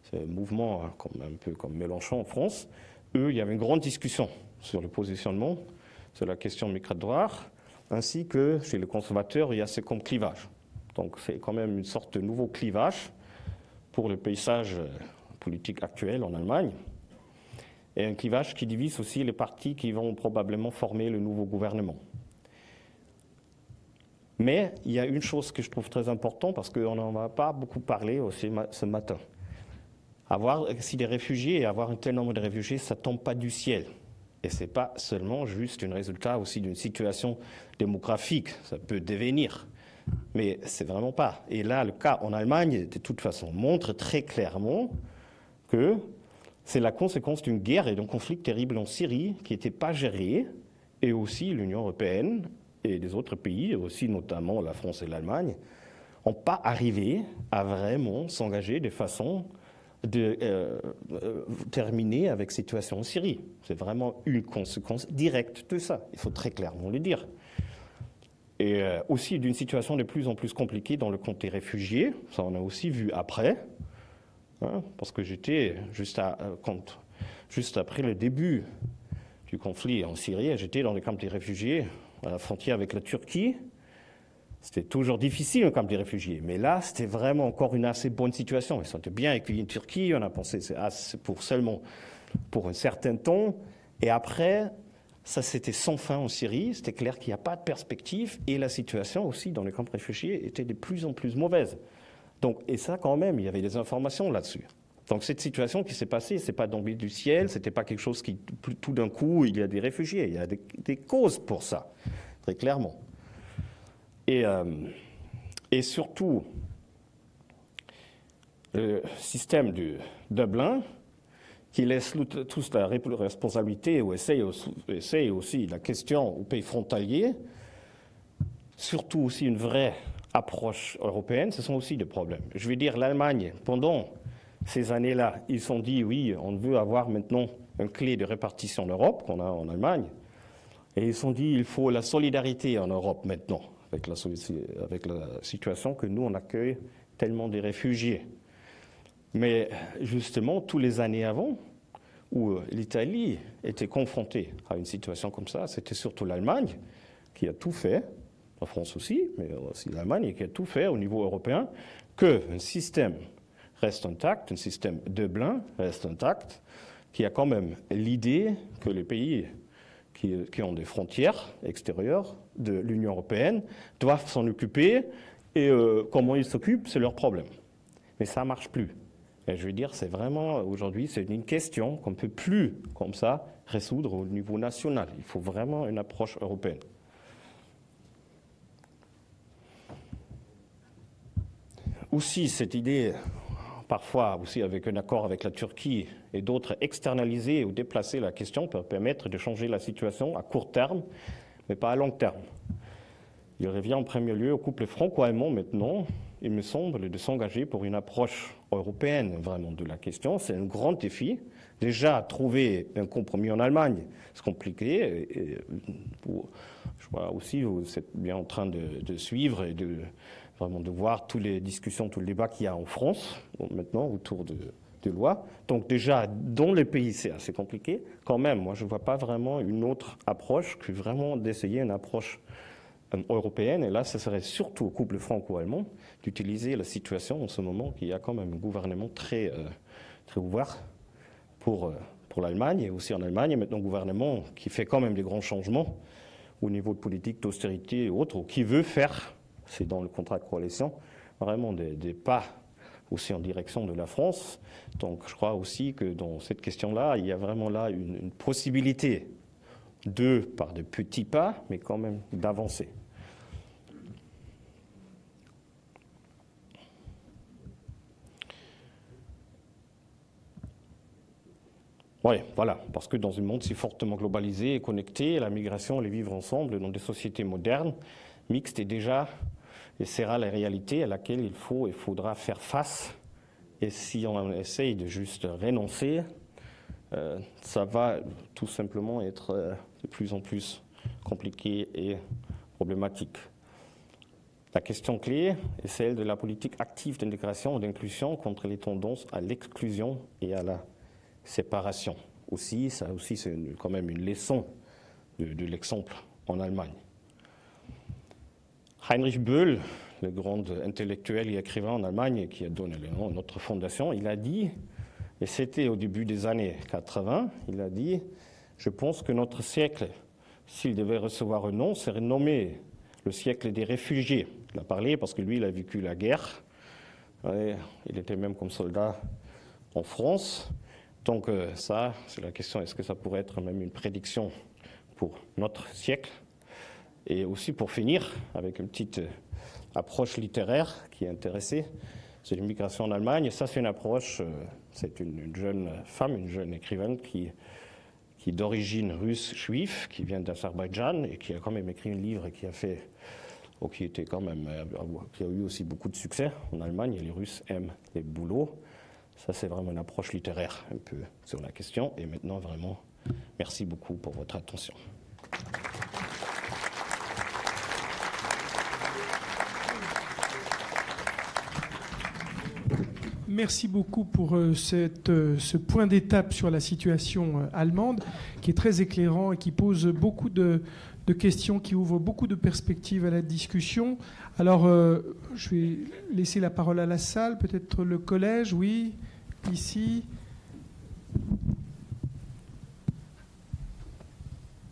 c'est un mouvement un peu comme Mélenchon en France. Eux, il y avait une grande discussion sur le positionnement, sur la question migratoire, ainsi que chez les conservateurs, il y a ce comme clivage. Donc c'est quand même une sorte de nouveau clivage pour le paysage politique actuel en Allemagne, et un clivage qui divise aussi les partis qui vont probablement former le nouveau gouvernement. Mais il y a une chose que je trouve très importante, parce qu'on n'en a pas beaucoup parlé aussi ce matin. Si des réfugiés et avoir un tel nombre de réfugiés, ça ne tombe pas du ciel. Et ce n'est pas seulement juste un résultat aussi d'une situation démographique, ça peut devenir. Mais c'est vraiment pas. Et là, le cas en Allemagne, de toute façon, montre très clairement que c'est la conséquence d'une guerre et d'un conflit terrible en Syrie qui n'était pas géré, et aussi l'Union européenne et les autres pays, aussi notamment la France et l'Allemagne, n'ont pas arrivé à vraiment s'engager de façon de terminer avec la situation en Syrie. C'est vraiment une conséquence directe de ça, il faut très clairement le dire. Et aussi d'une situation de plus en plus compliquée dans le camp des réfugiés, ça on a aussi vu après, hein, parce que j'étais juste après le début du conflit en Syrie, j'étais dans le camp des réfugiés à la frontière avec la Turquie. C'était toujours difficile le camp des réfugiés, mais là, c'était vraiment encore une assez bonne situation. Ils sont bien accueillis en Turquie, on a pensé que c'est seulement pour un certain temps. Et après, ça c'était sans fin en Syrie, c'était clair qu'il n'y a pas de perspective, et la situation aussi dans les camps de réfugiés était de plus en plus mauvaise. Donc, et ça quand même, il y avait des informations là-dessus. Donc cette situation qui s'est passée, ce n'est pas tombé du ciel, ce n'était pas quelque chose qui, tout d'un coup, il y a des réfugiés, il y a des causes pour ça, très clairement. Et surtout, le système du Dublin, qui laisse tous la responsabilité ou essaye aussi la question aux pays frontaliers, surtout aussi une vraie approche européenne, ce sont aussi des problèmes. Je veux dire, l'Allemagne, pendant ces années-là, ils se sont dit, oui, on veut avoir maintenant une clé de répartition en Europe, qu'on a en Allemagne, et ils se sont dit, il faut la solidarité en Europe maintenant, avec la situation que nous, on accueille tellement de réfugiés. Mais justement, tous les années avant, où l'Italie était confrontée à une situation comme ça, c'était surtout l'Allemagne qui a tout fait, la France aussi, mais aussi l'Allemagne qui a tout fait au niveau européen, qu'un système reste intact, un système Dublin reste intact, qui a quand même l'idée que les pays qui ont des frontières extérieures de l'Union européenne doivent s'en occuper, et comment ils s'occupent, c'est leur problème. Mais ça ne marche plus. Et je veux dire, c'est vraiment, aujourd'hui, c'est une question qu'on ne peut plus, comme ça, résoudre au niveau national. Il faut vraiment une approche européenne. Aussi, cette idée, parfois aussi avec un accord avec la Turquie et d'autres, externaliser ou déplacer la question peut permettre de changer la situation à court terme, mais pas à long terme. Il revient en premier lieu au couple franco-allemand maintenant, il me semble, de s'engager pour une approche européenne vraiment de la question. C'est un grand défi. Déjà, trouver un compromis en Allemagne, c'est compliqué. Je crois aussi, vous êtes bien en train de suivre et vraiment de voir toutes les discussions, tous les débats qu'il y a en France maintenant autour de lois. Donc déjà, dans les pays, c'est assez compliqué. Quand même, moi, je ne vois pas vraiment une autre approche que vraiment d'essayer une approche européenne. Et là, ce serait surtout au couple franco-allemand d'utiliser la situation en ce moment qu'il y a quand même un gouvernement très ouvert pour l'Allemagne, et aussi en Allemagne, maintenant un gouvernement qui fait quand même des grands changements au niveau de politique d'austérité et autres, ou qui veut faire, c'est dans le contrat de coalition, vraiment des pas aussi en direction de la France. Donc je crois aussi que dans cette question-là, il y a vraiment là une possibilité par de petits pas, mais quand même d'avancer. Oui, voilà, parce que dans un monde si fortement globalisé et connecté, la migration et le vivre ensemble dans des sociétés modernes, mixtes et sera la réalité à laquelle il faudra faire face. Et si on essaye de juste renoncer, ça va tout simplement être de plus en plus compliqué et problématique. La question clé est celle de la politique active d'intégration et d'inclusion contre les tendances à l'exclusion et à la séparation. Aussi, ça aussi c'est quand même une leçon de l'exemple en Allemagne. Heinrich Böll, le grand intellectuel et écrivain en Allemagne qui a donné le nom à notre fondation, il a dit, et c'était au début des années 80, il a dit « Je pense que notre siècle, s'il devait recevoir un nom, serait nommé le siècle des réfugiés. » Il a parlé parce que lui, il a vécu la guerre. Il était même comme soldat en France. Donc ça, c'est la question, est-ce que ça pourrait être même une prédiction pour notre siècle? Et aussi pour finir, avec une petite approche littéraire qui est intéressée, c'est l'immigration en Allemagne. Ça, c'est une approche, c'est une jeune femme, une jeune écrivaine qui est d'origine russe juive, qui vient d'Azerbaïdjan et qui a quand même écrit un livre qui a eu aussi beaucoup de succès en Allemagne. Et les Russes aiment les boulots. Ça, c'est vraiment une approche littéraire un peu sur la question. Et maintenant, vraiment, merci beaucoup pour votre attention. Merci beaucoup pour ce point d'étape sur la situation allemande, qui est très éclairant et qui pose beaucoup de questions, qui ouvre beaucoup de perspectives à la discussion. Alors, je vais laisser la parole à la salle, peut-être le collège, oui, ici.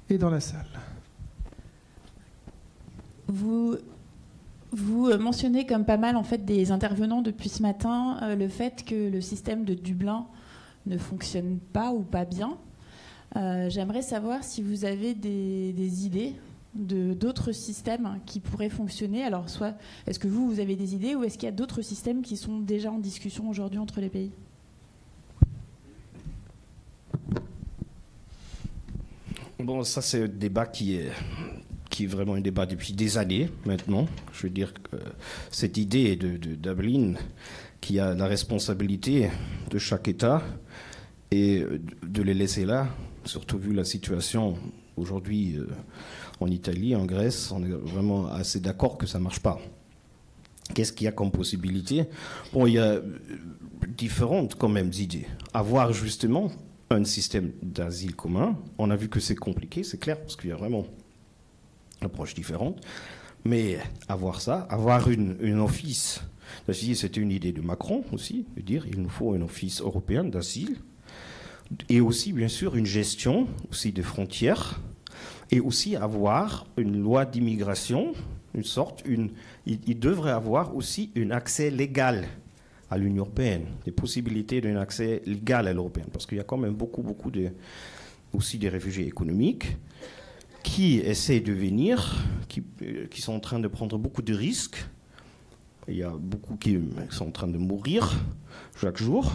Et dans la salle. Vous mentionnez comme pas mal en fait des intervenants depuis ce matin le fait que le système de Dublin ne fonctionne pas ou pas bien. J'aimerais savoir si vous avez des idées d'autres systèmes qui pourraient fonctionner. Alors, soit est-ce que vous avez des idées ou est-ce qu'il y a d'autres systèmes qui sont déjà en discussion aujourd'hui entre les pays? Bon, ça c'est un débat qui est vraiment un débat depuis des années maintenant. Je veux dire que cette idée de Dublin, qui a la responsabilité de chaque État et de les laisser là, surtout vu la situation aujourd'hui en Italie, en Grèce, on est vraiment assez d'accord que ça ne marche pas. Qu'est-ce qu'il y a comme possibilité? Bon, il y a différentes quand même idées. Avoir justement un système d'asile commun, on a vu que c'est compliqué, c'est clair, parce qu'il y a vraiment approche différente, mais avoir une office d'asile, c'était une idée de Macron aussi, de dire il nous faut un office européen d'asile, et aussi bien sûr une gestion aussi des frontières, et aussi avoir une loi d'immigration, il devrait avoir aussi un accès légal à l'Union européenne, des possibilités d'un accès légal à l'européen, parce qu'il y a quand même beaucoup aussi des réfugiés économiques qui essaient de venir, qui sont en train de prendre beaucoup de risques. Il y a beaucoup qui sont en train de mourir chaque jour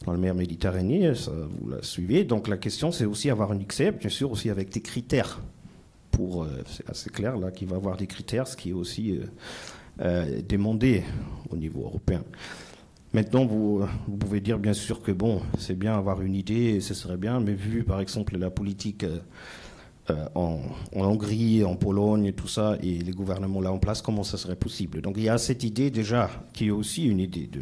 dans la mer Méditerranée, ça, vous la suivez. Donc la question, c'est aussi avoir un accès, bien sûr, aussi avec des critères. C'est assez clair là qu'il va y avoir des critères, ce qui est aussi demandé au niveau européen. Maintenant, vous pouvez dire bien sûr que bon, c'est bien avoir une idée, ce serait bien, mais vu par exemple la politique en Hongrie, en Pologne, et tout ça, et les gouvernements là en place, comment ça serait possible? Donc il y a cette idée déjà, qui est aussi une idée de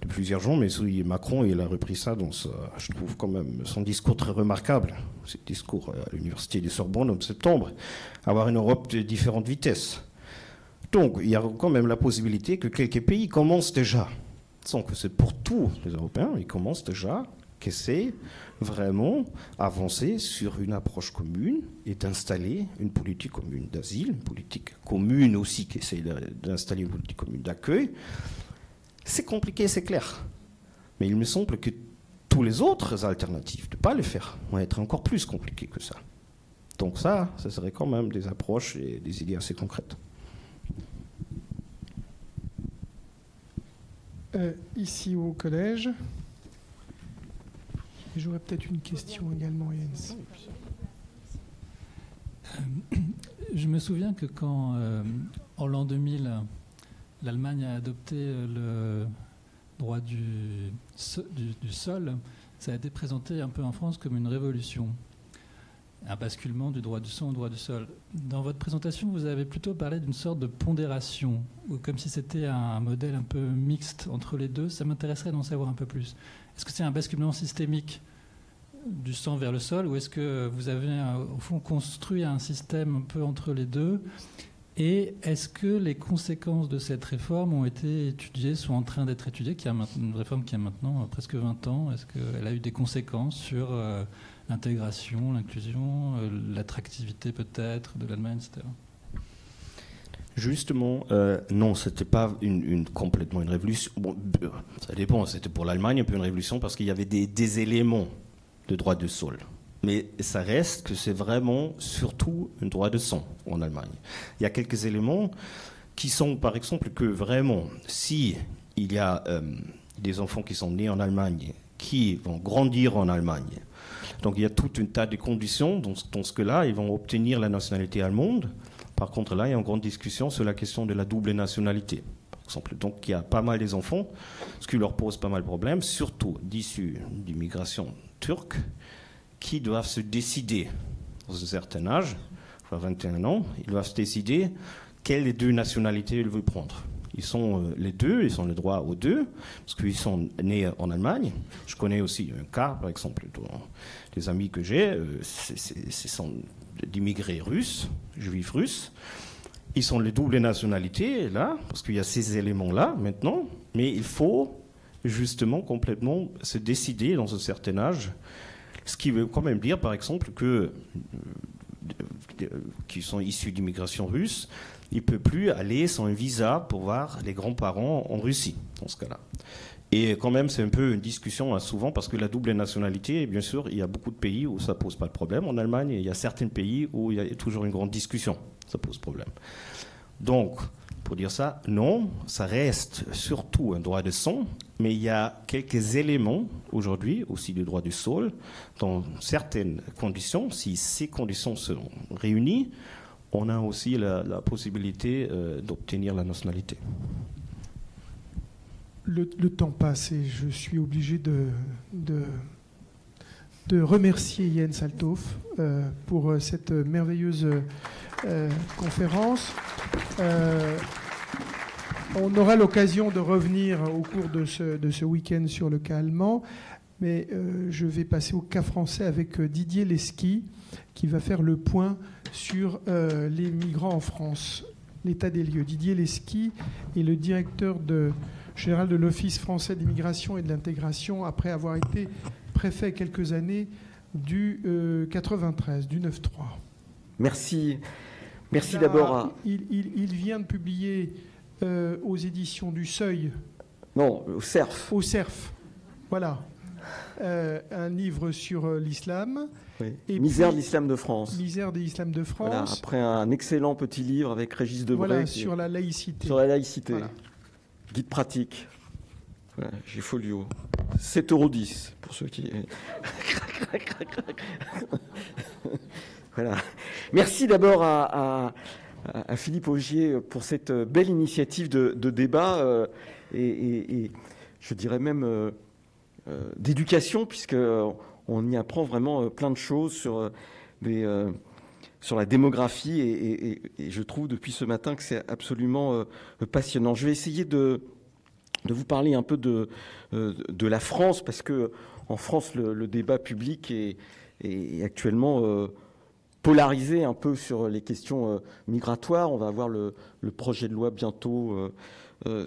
plusieurs gens, mais Macron, il a repris ça dans je trouve quand même son discours très remarquable, ce discours à l'université de Sorbonne en septembre, avoir une Europe de différentes vitesses. Donc il y a quand même la possibilité que quelques pays commencent déjà, sans que c'est pour tous les Européens, ils commencent déjà qu'essaie vraiment avancer sur une approche commune et d'installer une politique commune d'asile, une politique commune aussi qui essaie d'installer une politique commune d'accueil. C'est compliqué, c'est clair. Mais il me semble que tous les autres alternatives de ne pas le faire vont être encore plus compliquées que ça. Donc ça serait quand même des approches et des idées assez concrètes. Ici au collège. J'aurais peut-être une question également, Jens. Je me souviens que quand, en l'an 2000, l'Allemagne a adopté le droit du sol, ça a été présenté un peu en France comme une révolution. un basculement du droit du son au droit du sol. Dans votre présentation, vous avez plutôt parlé d'une sorte de pondération, ou comme si c'était un modèle un peu mixte entre les deux. Ça m'intéresserait d'en savoir un peu plus. Est-ce que c'est un basculement systémique du sang vers le sol, ou est-ce que vous avez, au fond, construit un système un peu entre les deux? Et est-ce que les conséquences de cette réforme ont été étudiées, sont en train d'être étudiées, une réforme qui a maintenant presque 20 ans? Est-ce qu'elle a eu des conséquences sur l'intégration, l'inclusion, l'attractivité peut-être de l'Allemagne, etc.? Justement, non, c'était pas complètement une révolution. Bon, ça dépend, c'était pour l'Allemagne un peu une révolution parce qu'il y avait des éléments de droit de sol. Mais ça reste que c'est vraiment surtout un droit de sang en Allemagne. Il y a quelques éléments qui sont, par exemple, que vraiment, si il y a des enfants qui sont nés en Allemagne, qui vont grandir en Allemagne, donc il y a tout un tas de conditions dans ce cas-là, ils vont obtenir la nationalité allemande. Par contre, là, il y a une grande discussion sur la question de la double nationalité. Par exemple, donc il y a pas mal des enfants, ce qui leur pose pas mal de problèmes, surtout d'issus d'immigration turque, qui doivent se décider, dans un certain âge, à 21 ans, ils doivent se décider quelle des deux nationalités ils veulent prendre. Ils sont les deux, ils ont le droit aux deux, parce qu'ils sont nés en Allemagne. Je connais aussi un cas, par exemple, des amis que j'ai, ce sont d'immigrés russes, juifs russes. Ils sont les doubles nationalités, là, parce qu'il y a ces éléments-là, maintenant, mais il faut justement complètement se décider dans un certain âge. Ce qui veut quand même dire, par exemple, que qui sont issus d'immigration russe, ils ne peuvent plus aller sans un visa pour voir les grands-parents en Russie, dans ce cas-là. Et quand même, c'est un peu une discussion souvent, parce que la double nationalité, bien sûr, il y a beaucoup de pays où ça ne pose pas de problème. En Allemagne, il y a certains pays où il y a toujours une grande discussion, ça pose problème. Donc, pour dire ça, non, ça reste surtout un droit de sang, mais il y a quelques éléments aujourd'hui, aussi du droit du sol, dans certaines conditions. Si ces conditions sont réunies, on a aussi la possibilité d'obtenir la nationalité. Le temps passe et je suis obligé de remercier Jens Althoff pour cette merveilleuse conférence. On aura l'occasion de revenir au cours de ce week-end sur le cas allemand, mais je vais passer au cas français avec Didier Lesky, qui va faire le point sur les migrants en France, l'état des lieux. Didier Lesky est le directeur général de l'Office français d'immigration et de l'intégration, après avoir été préfet quelques années du 93, du 9-3. Merci d'abord. Il vient de publier aux éditions du Seuil. Non, au CERF. Au CERF, voilà. Un livre sur l'islam. Oui. Misère de l'islam de France. Misère de l'islam de France. Voilà, après un excellent petit livre avec Régis Debray. Voilà, sur la laïcité. Sur la laïcité. Voilà. Guide pratique. Voilà, j'ai folio. 7,10 € pour ceux qui... Voilà. Merci d'abord à Philippe Augier pour cette belle initiative de débat et je dirais même d'éducation, puisqu'on y apprend vraiment plein de choses sur la démographie et je trouve depuis ce matin que c'est absolument passionnant. Je vais essayer de vous parler un peu de la France, parce que en France, le débat public est actuellement polarisé un peu sur les questions migratoires. On va avoir le projet de loi bientôt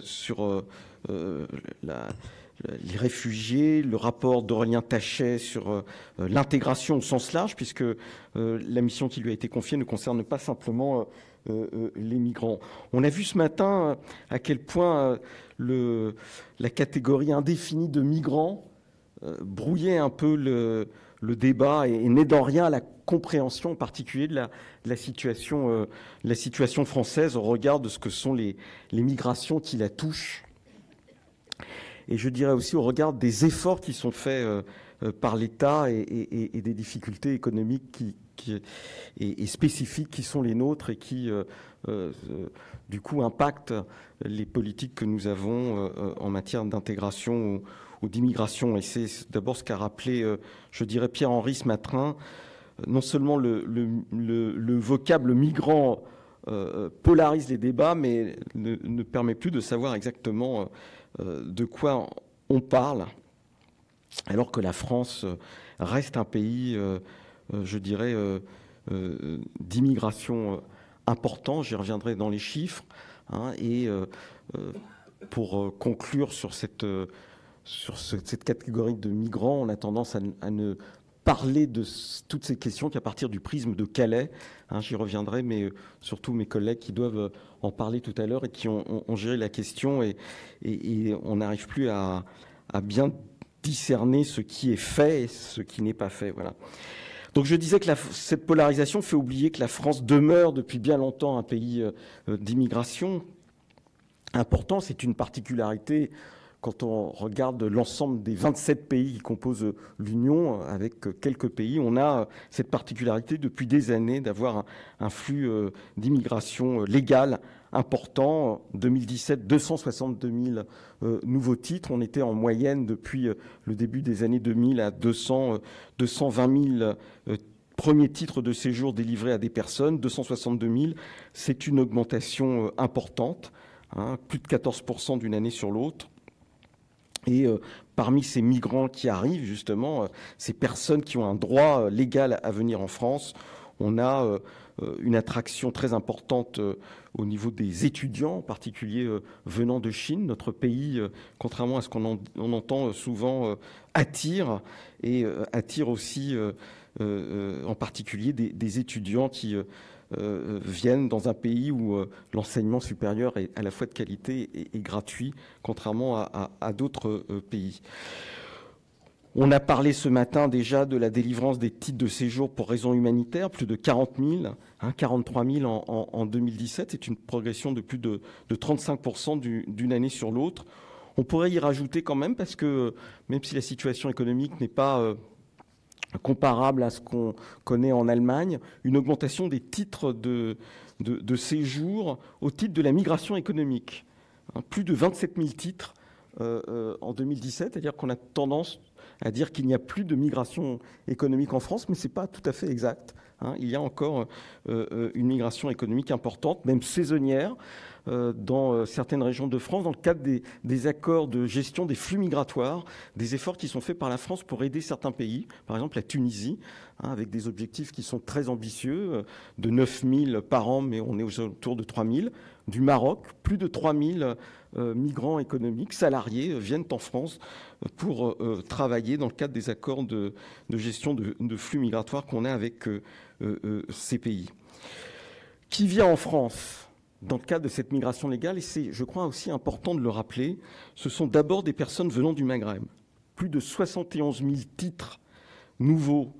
sur les réfugiés, le rapport d'Aurélien Taché sur l'intégration au sens large, puisque la mission qui lui a été confiée ne concerne pas simplement les migrants. On a vu ce matin à quel point la catégorie indéfinie de migrants brouillait un peu le débat et n'aidant rien à la compréhension en particulier de la situation française au regard de ce que sont les migrations qui la touchent. Et je dirais aussi au regard des efforts qui sont faits par l'État et des difficultés économiques et spécifiques qui sont les nôtres et qui, du coup, impactent les politiques que nous avons en matière d'intégration ou d'immigration. Et c'est d'abord ce qu'a rappelé, je dirais, Pierre-Henri ce matin, non seulement le vocable migrant polarise les débats, mais ne permet plus de savoir exactement de quoi on parle, alors que la France reste un pays, je dirais, d'immigration important. J'y reviendrai dans les chiffres. Et pour conclure sur cette catégorie de migrants, on a tendance à ne parler de toutes ces questions qu'à partir du prisme de Calais. J'y reviendrai, mais surtout mes collègues qui doivent en parler tout à l'heure et qui ont géré la question, et on n'arrive plus à bien discerner ce qui est fait et ce qui n'est pas fait. Voilà. Donc je disais que cette polarisation fait oublier que la France demeure depuis bien longtemps un pays d'immigration important. C'est une particularité quand on regarde l'ensemble des 27 pays qui composent l'Union, avec quelques pays. On a cette particularité depuis des années d'avoir un flux d'immigration légale important. En 2017, 262 000 nouveaux titres. On était en moyenne depuis le début des années 2000 à 220 000 premiers titres de séjour délivrés à des personnes. 262 000, c'est une augmentation importante, plus de 14% d'une année sur l'autre. Et parmi ces migrants qui arrivent, justement, ces personnes qui ont un droit légal à venir en France, on a une attraction très importante au niveau des étudiants, en particulier venant de Chine. Notre pays, contrairement à ce qu'on entend souvent, attire, et attire aussi en particulier des étudiants qui viennent dans un pays où l'enseignement supérieur est à la fois de qualité et gratuit, contrairement à d'autres pays. On a parlé ce matin déjà de la délivrance des titres de séjour pour raisons humanitaires, plus de 40 000, 43 000 en 2017. C'est une progression de plus de 35% d'une année sur l'autre. On pourrait y rajouter quand même, parce que même si la situation économique n'est pas comparable à ce qu'on connaît en Allemagne, une augmentation des titres de séjour au titre de la migration économique. Plus de 27 000 titres en 2017, c'est-à-dire qu'on a tendance à dire qu'il n'y a plus de migration économique en France, mais ce n'est pas tout à fait exact. Il y a encore une migration économique importante, même saisonnière, dans certaines régions de France, dans le cadre des accords de gestion des flux migratoires, des efforts qui sont faits par la France pour aider certains pays, par exemple la Tunisie, avec des objectifs qui sont très ambitieux, de 9 000 par an, mais on est autour de 3 000. Du Maroc, plus de 3 000 migrants économiques, salariés, viennent en France pour travailler dans le cadre des accords de gestion de flux migratoires qu'on a avec ces pays. Qui vient en France dans le cadre de cette migration légale, et c'est, je crois, aussi important de le rappeler, ce sont d'abord des personnes venant du Maghreb. Plus de 71 000 titres nouveaux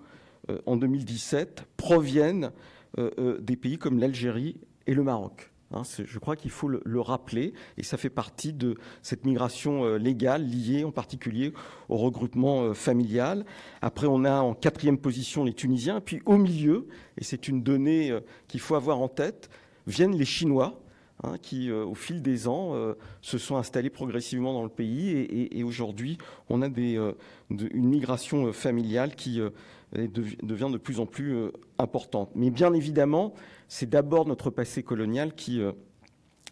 en 2017 proviennent des pays comme l'Algérie et le Maroc. Je crois qu'il faut le rappeler, et ça fait partie de cette migration légale liée en particulier au regroupement familial. Après, on a en 4e position les Tunisiens, et puis au milieu, et c'est une donnée qu'il faut avoir en tête, viennent les Chinois, qui, au fil des ans, se sont installés progressivement dans le pays, et aujourd'hui, on a une migration familiale qui devient de plus en plus importante. Mais bien évidemment, c'est d'abord notre passé colonial qui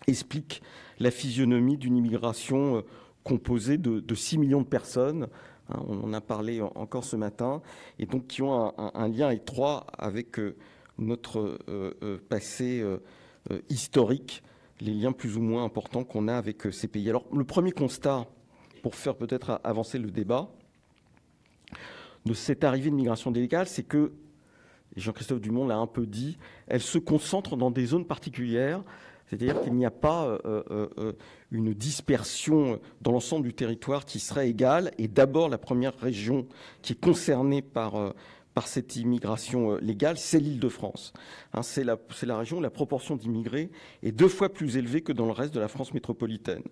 explique la physionomie d'une immigration composée de 6 millions de personnes. On en a parlé encore ce matin, et donc qui ont un lien étroit avec notre passé historique, les liens plus ou moins importants qu'on a avec ces pays. Alors, le premier constat, pour faire peut-être avancer le débat, de cette arrivée de migration légale, c'est que, et Jean-Christophe Dumont l'a un peu dit, elle se concentre dans des zones particulières, c'est-à-dire qu'il n'y a pas une dispersion dans l'ensemble du territoire qui serait égale, et d'abord la première région qui est concernée par cette immigration légale, c'est l'Île-de-France. C'est la région où la proportion d'immigrés est 2 fois plus élevée que dans le reste de la France métropolitaine.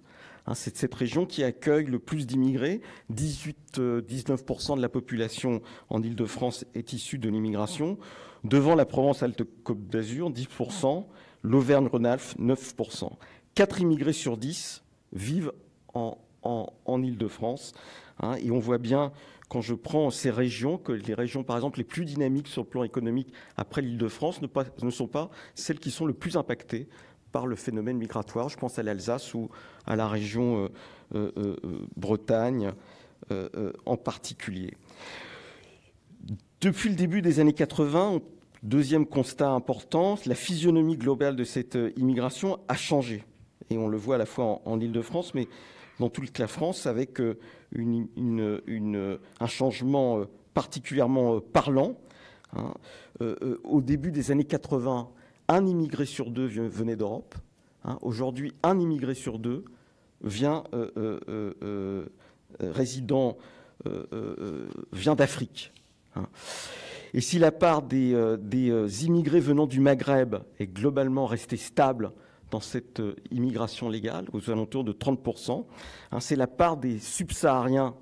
C'est cette région qui accueille le plus d'immigrés. 19% de la population en Île-de-France est issue de l'immigration. Devant la Provence-Alpes-Côte d'Azur, 10%. L'Auvergne-Rhône-Alpes, 9%. 4 immigrés sur 10 vivent en Île-de-France. Et on voit bien quand je prends ces régions, que les régions, par exemple, les plus dynamiques sur le plan économique après l'Île-de-France ne sont pas celles qui sont le plus impactées par le phénomène migratoire. Je pense à l'Alsace ou à la région Bretagne en particulier. Depuis le début des années 80, deuxième constat important, la physionomie globale de cette immigration a changé. Et on le voit à la fois en Île-de-France, mais dans toute la France, avec un changement particulièrement parlant. Au début des années 80, un immigré sur deux venait d'Europe. Aujourd'hui, un immigré sur deux vient d'Afrique. Et si la part des immigrés venant du Maghreb est globalement restée stable dans cette immigration légale, aux alentours de 30%, c'est la part des subsahariens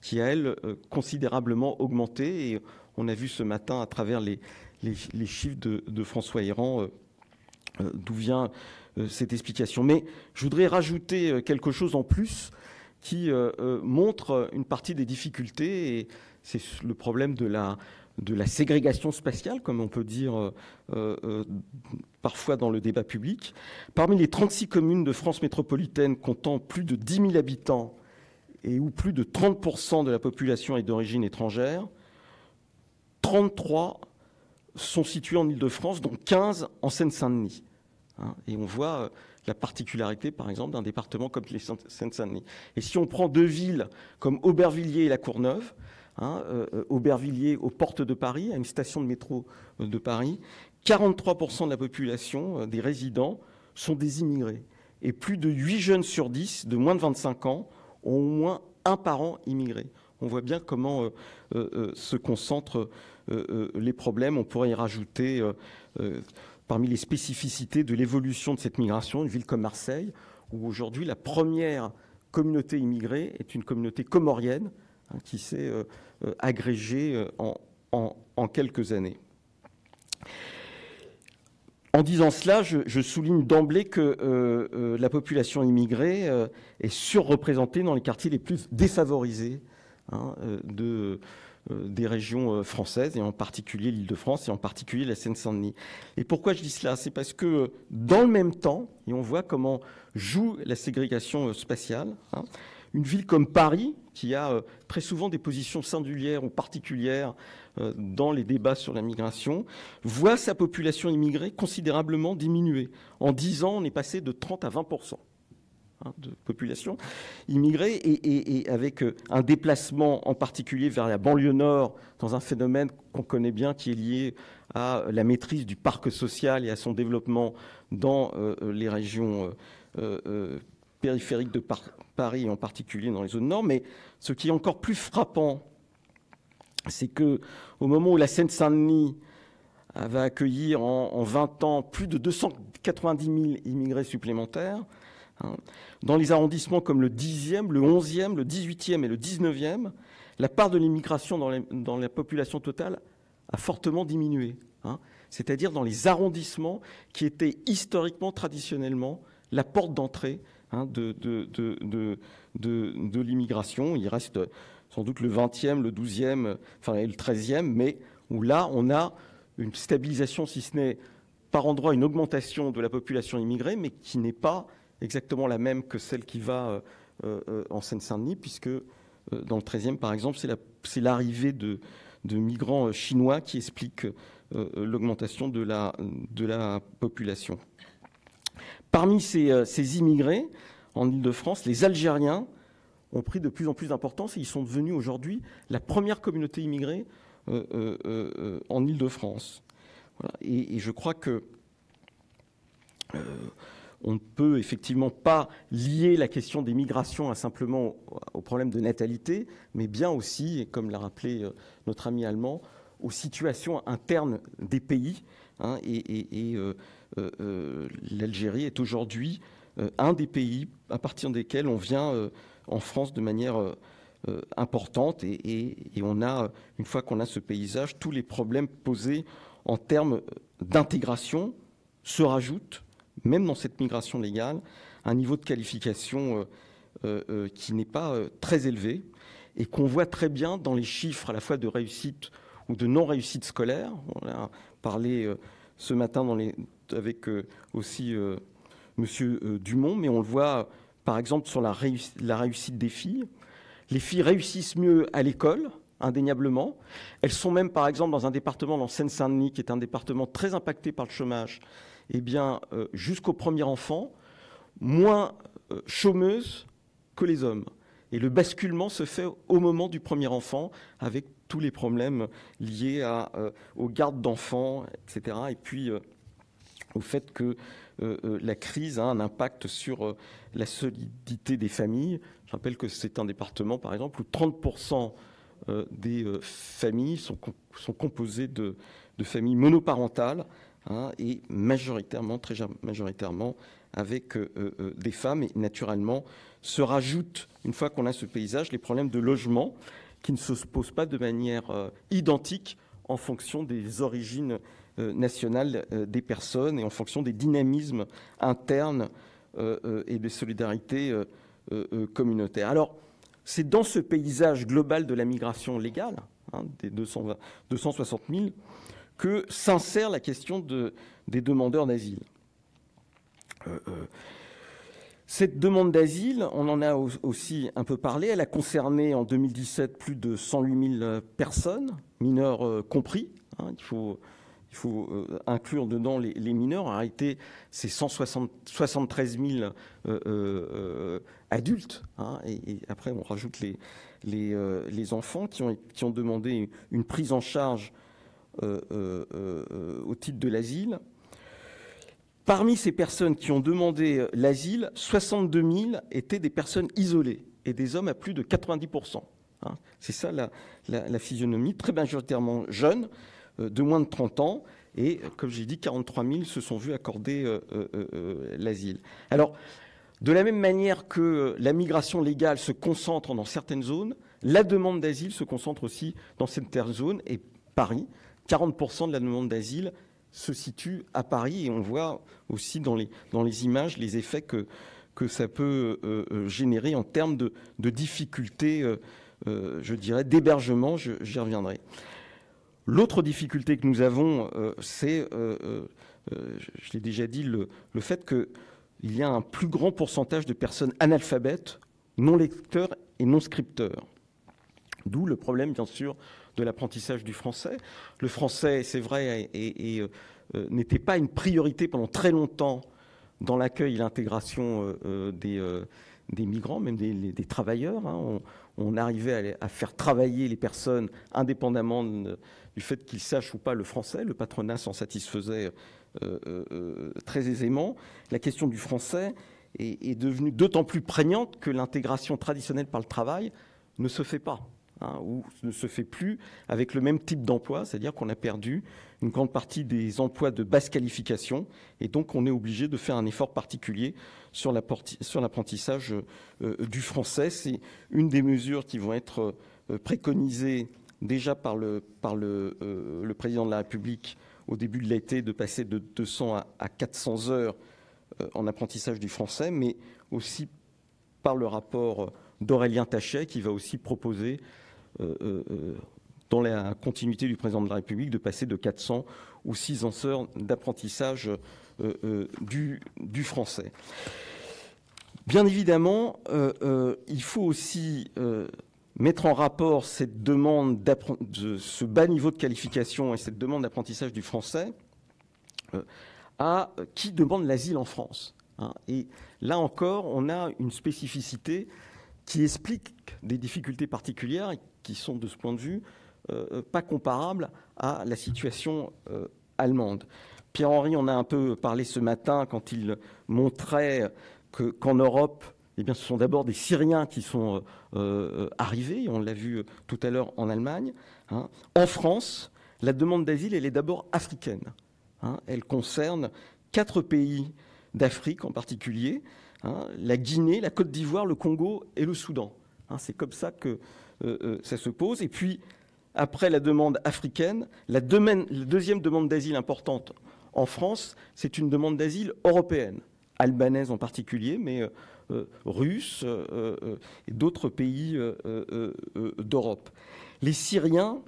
qui a, elle, considérablement augmenté. Et on a vu ce matin, à travers les chiffres de François Héran, d'où vient cette explication. Mais je voudrais rajouter quelque chose en plus qui montre une partie des difficultés, et c'est le problème de la ségrégation spatiale, comme on peut dire parfois dans le débat public. Parmi les 36 communes de France métropolitaine comptant plus de 10 000 habitants et où plus de 30% de la population est d'origine étrangère, 33 sont situées en Île-de-France, dont 15 en Seine-Saint-Denis. Et on voit la particularité, par exemple, d'un département comme les Seine-Saint-Denis. Et si on prend deux villes comme Aubervilliers et La Courneuve, Aubervilliers aux portes de Paris, à une station de métro de Paris, 43% de la population, des résidents, sont des immigrés. Et plus de 8 jeunes sur 10 de moins de 25 ans ont au moins un parent immigré. On voit bien comment se concentrent les problèmes. On pourrait y rajouter, parmi les spécificités de l'évolution de cette migration, une ville comme Marseille, où aujourd'hui la première communauté immigrée est une communauté comorienne, qui s'est agrégée en quelques années. En disant cela, je souligne d'emblée que la population immigrée est surreprésentée dans les quartiers les plus défavorisés des régions françaises, et en particulier l'Île-de-France, et en particulier la Seine-Saint-Denis. Et pourquoi je dis cela? C'est parce que dans le même temps, et on voit comment joue la ségrégation spatiale, une ville comme Paris, qui a très souvent des positions singulières ou particulières dans les débats sur la migration, voit sa population immigrée considérablement diminuer. En 10 ans, on est passé de 30 à 20% de population immigrée, et avec un déplacement en particulier vers la banlieue nord, dans un phénomène qu'on connaît bien, qui est lié à la maîtrise du parc social et à son développement dans les régions périphériques de Paris, en particulier dans les zones nord. Mais ce qui est encore plus frappant, c'est que au moment où la Seine-Saint-Denis va accueillir en 20 ans plus de 290 000 immigrés supplémentaires, dans les arrondissements comme le 10e, le 11e, le 18e et le 19e, la part de l'immigration dans la population totale a fortement diminué. C'est-à-dire dans les arrondissements qui étaient historiquement, traditionnellement, la porte d'entrée de l'immigration. Il reste sans doute le 20e, le 12e, enfin le 13e, mais où là, on a une stabilisation, si ce n'est par endroit une augmentation de la population immigrée, mais qui n'est pas exactement la même que celle qui va en Seine-Saint-Denis, puisque dans le 13e, par exemple, c'est l'arrivée de migrants chinois qui explique l'augmentation de la population. Parmi ces immigrés en Île-de-France, les Algériens ont pris de plus en plus d'importance, et ils sont devenus aujourd'hui la première communauté immigrée en Île-de-France. Voilà. Et je crois que on ne peut effectivement pas lier la question des migrations simplement au problème de natalité, mais bien aussi, et comme l'a rappelé notre ami allemand, aux situations internes des pays. L'Algérie est aujourd'hui un des pays à partir desquels on vient en France de manière importante, et on a, une fois qu'on a ce paysage, tous les problèmes posés en termes d'intégration se rajoutent, même dans cette migration légale, un niveau de qualification qui n'est pas très élevé. et qu'on voit très bien dans les chiffres à la fois de réussite ou de non-réussite scolaire. On a parlé ce matin avec aussi Monsieur Dumont, mais on le voit par exemple sur la réussite des filles. Les filles réussissent mieux à l'école, indéniablement. Elles sont même, par exemple, dans un département, dans Seine-Saint-Denis, qui est un département très impacté par le chômage, eh bien, jusqu'au premier enfant, moins chômeuses que les hommes. Et le basculement se fait au moment du premier enfant, avec tous les problèmes liés aux gardes d'enfants, etc. Et puis au fait que la crise a un impact sur la solidité des familles. Je rappelle que c'est un département, par exemple, où 30% des familles sont composées de familles monoparentales, et majoritairement, très majoritairement, avec des femmes. Et naturellement, se rajoutent, une fois qu'on a ce paysage, les problèmes de logement qui ne se posent pas de manière identique en fonction des origines nationales des personnes et en fonction des dynamismes internes et des solidarités communautaires. Alors, c'est dans ce paysage global de la migration légale, des 260 000, que s'insère la question des demandeurs d'asile. Cette demande d'asile, on en a aussi un peu parlé, elle a concerné en 2017 plus de 108 000 personnes, mineurs compris. Il faut inclure dedans les mineurs. En réalité, c'est 73 000 adultes. Et après, on rajoute les enfants qui ont demandé une prise en charge au titre de l'asile. Parmi ces personnes qui ont demandé l'asile, 62 000 étaient des personnes isolées et des hommes à plus de 90%. C'est ça la physionomie, très majoritairement jeunes, de moins de 30 ans. Et comme j'ai dit, 43 000 se sont vus accorder l'asile. Alors, de la même manière que la migration légale se concentre dans certaines zones, la demande d'asile se concentre aussi dans certaines zones. Et Paris, 40% de la demande d'asile se situe à Paris. Et on voit aussi dans les images les effets que ça peut générer en termes de difficultés, je dirais, d'hébergement. J'y reviendrai. L'autre difficulté que nous avons, c'est, je l'ai déjà dit, le fait qu'il y a un plus grand pourcentage de personnes analphabètes, non lecteurs et non scripteurs. D'où le problème, bien sûr, de l'apprentissage du français. Le français, c'est vrai, n'était pas une priorité pendant très longtemps dans l'accueil et l'intégration des migrants, même des travailleurs. On arrivait à faire travailler les personnes indépendamment du fait qu'ils sachent ou pas le français. Le patronat s'en satisfaisait très aisément. La question du français est devenue d'autant plus prégnante que l'intégration traditionnelle par le travail ne se fait pas, ou ne se fait plus avec le même type d'emploi, c'est-à-dire qu'on a perdu une grande partie des emplois de basse qualification, et donc on est obligé de faire un effort particulier sur l'apprentissage du français. C'est une des mesures qui vont être préconisées déjà par le président de la République au début de l'été, de passer de 200 à 400 heures en apprentissage du français, mais aussi par le rapport d'Aurélien Taché, qui va aussi proposer, dans la continuité du président de la République, de passer de 400 ou 600 heures d'apprentissage du français. Bien évidemment, il faut aussi mettre en rapport cette demande de ce bas niveau de qualification et cette demande d'apprentissage du français à qui demande l'asile en France. Et là encore, on a une spécificité qui explique des difficultés particulières et qui sont, de ce point de vue, pas comparables à la situation allemande. Pierre-Henri en a un peu parlé ce matin quand il montrait qu'en Europe, eh bien, ce sont d'abord des Syriens qui sont arrivés, on l'a vu tout à l'heure en Allemagne. En France, la demande d'asile, elle est d'abord africaine. Elle concerne 4 pays d'Afrique en particulier, la Guinée, la Côte d'Ivoire, le Congo et le Soudan. C'est comme ça que ça se pose. Et puis, après la demande africaine, la deuxième demande d'asile importante en France, c'est une demande d'asile européenne. albanaise en particulier, mais russes et d'autres pays d'Europe. Les Syriens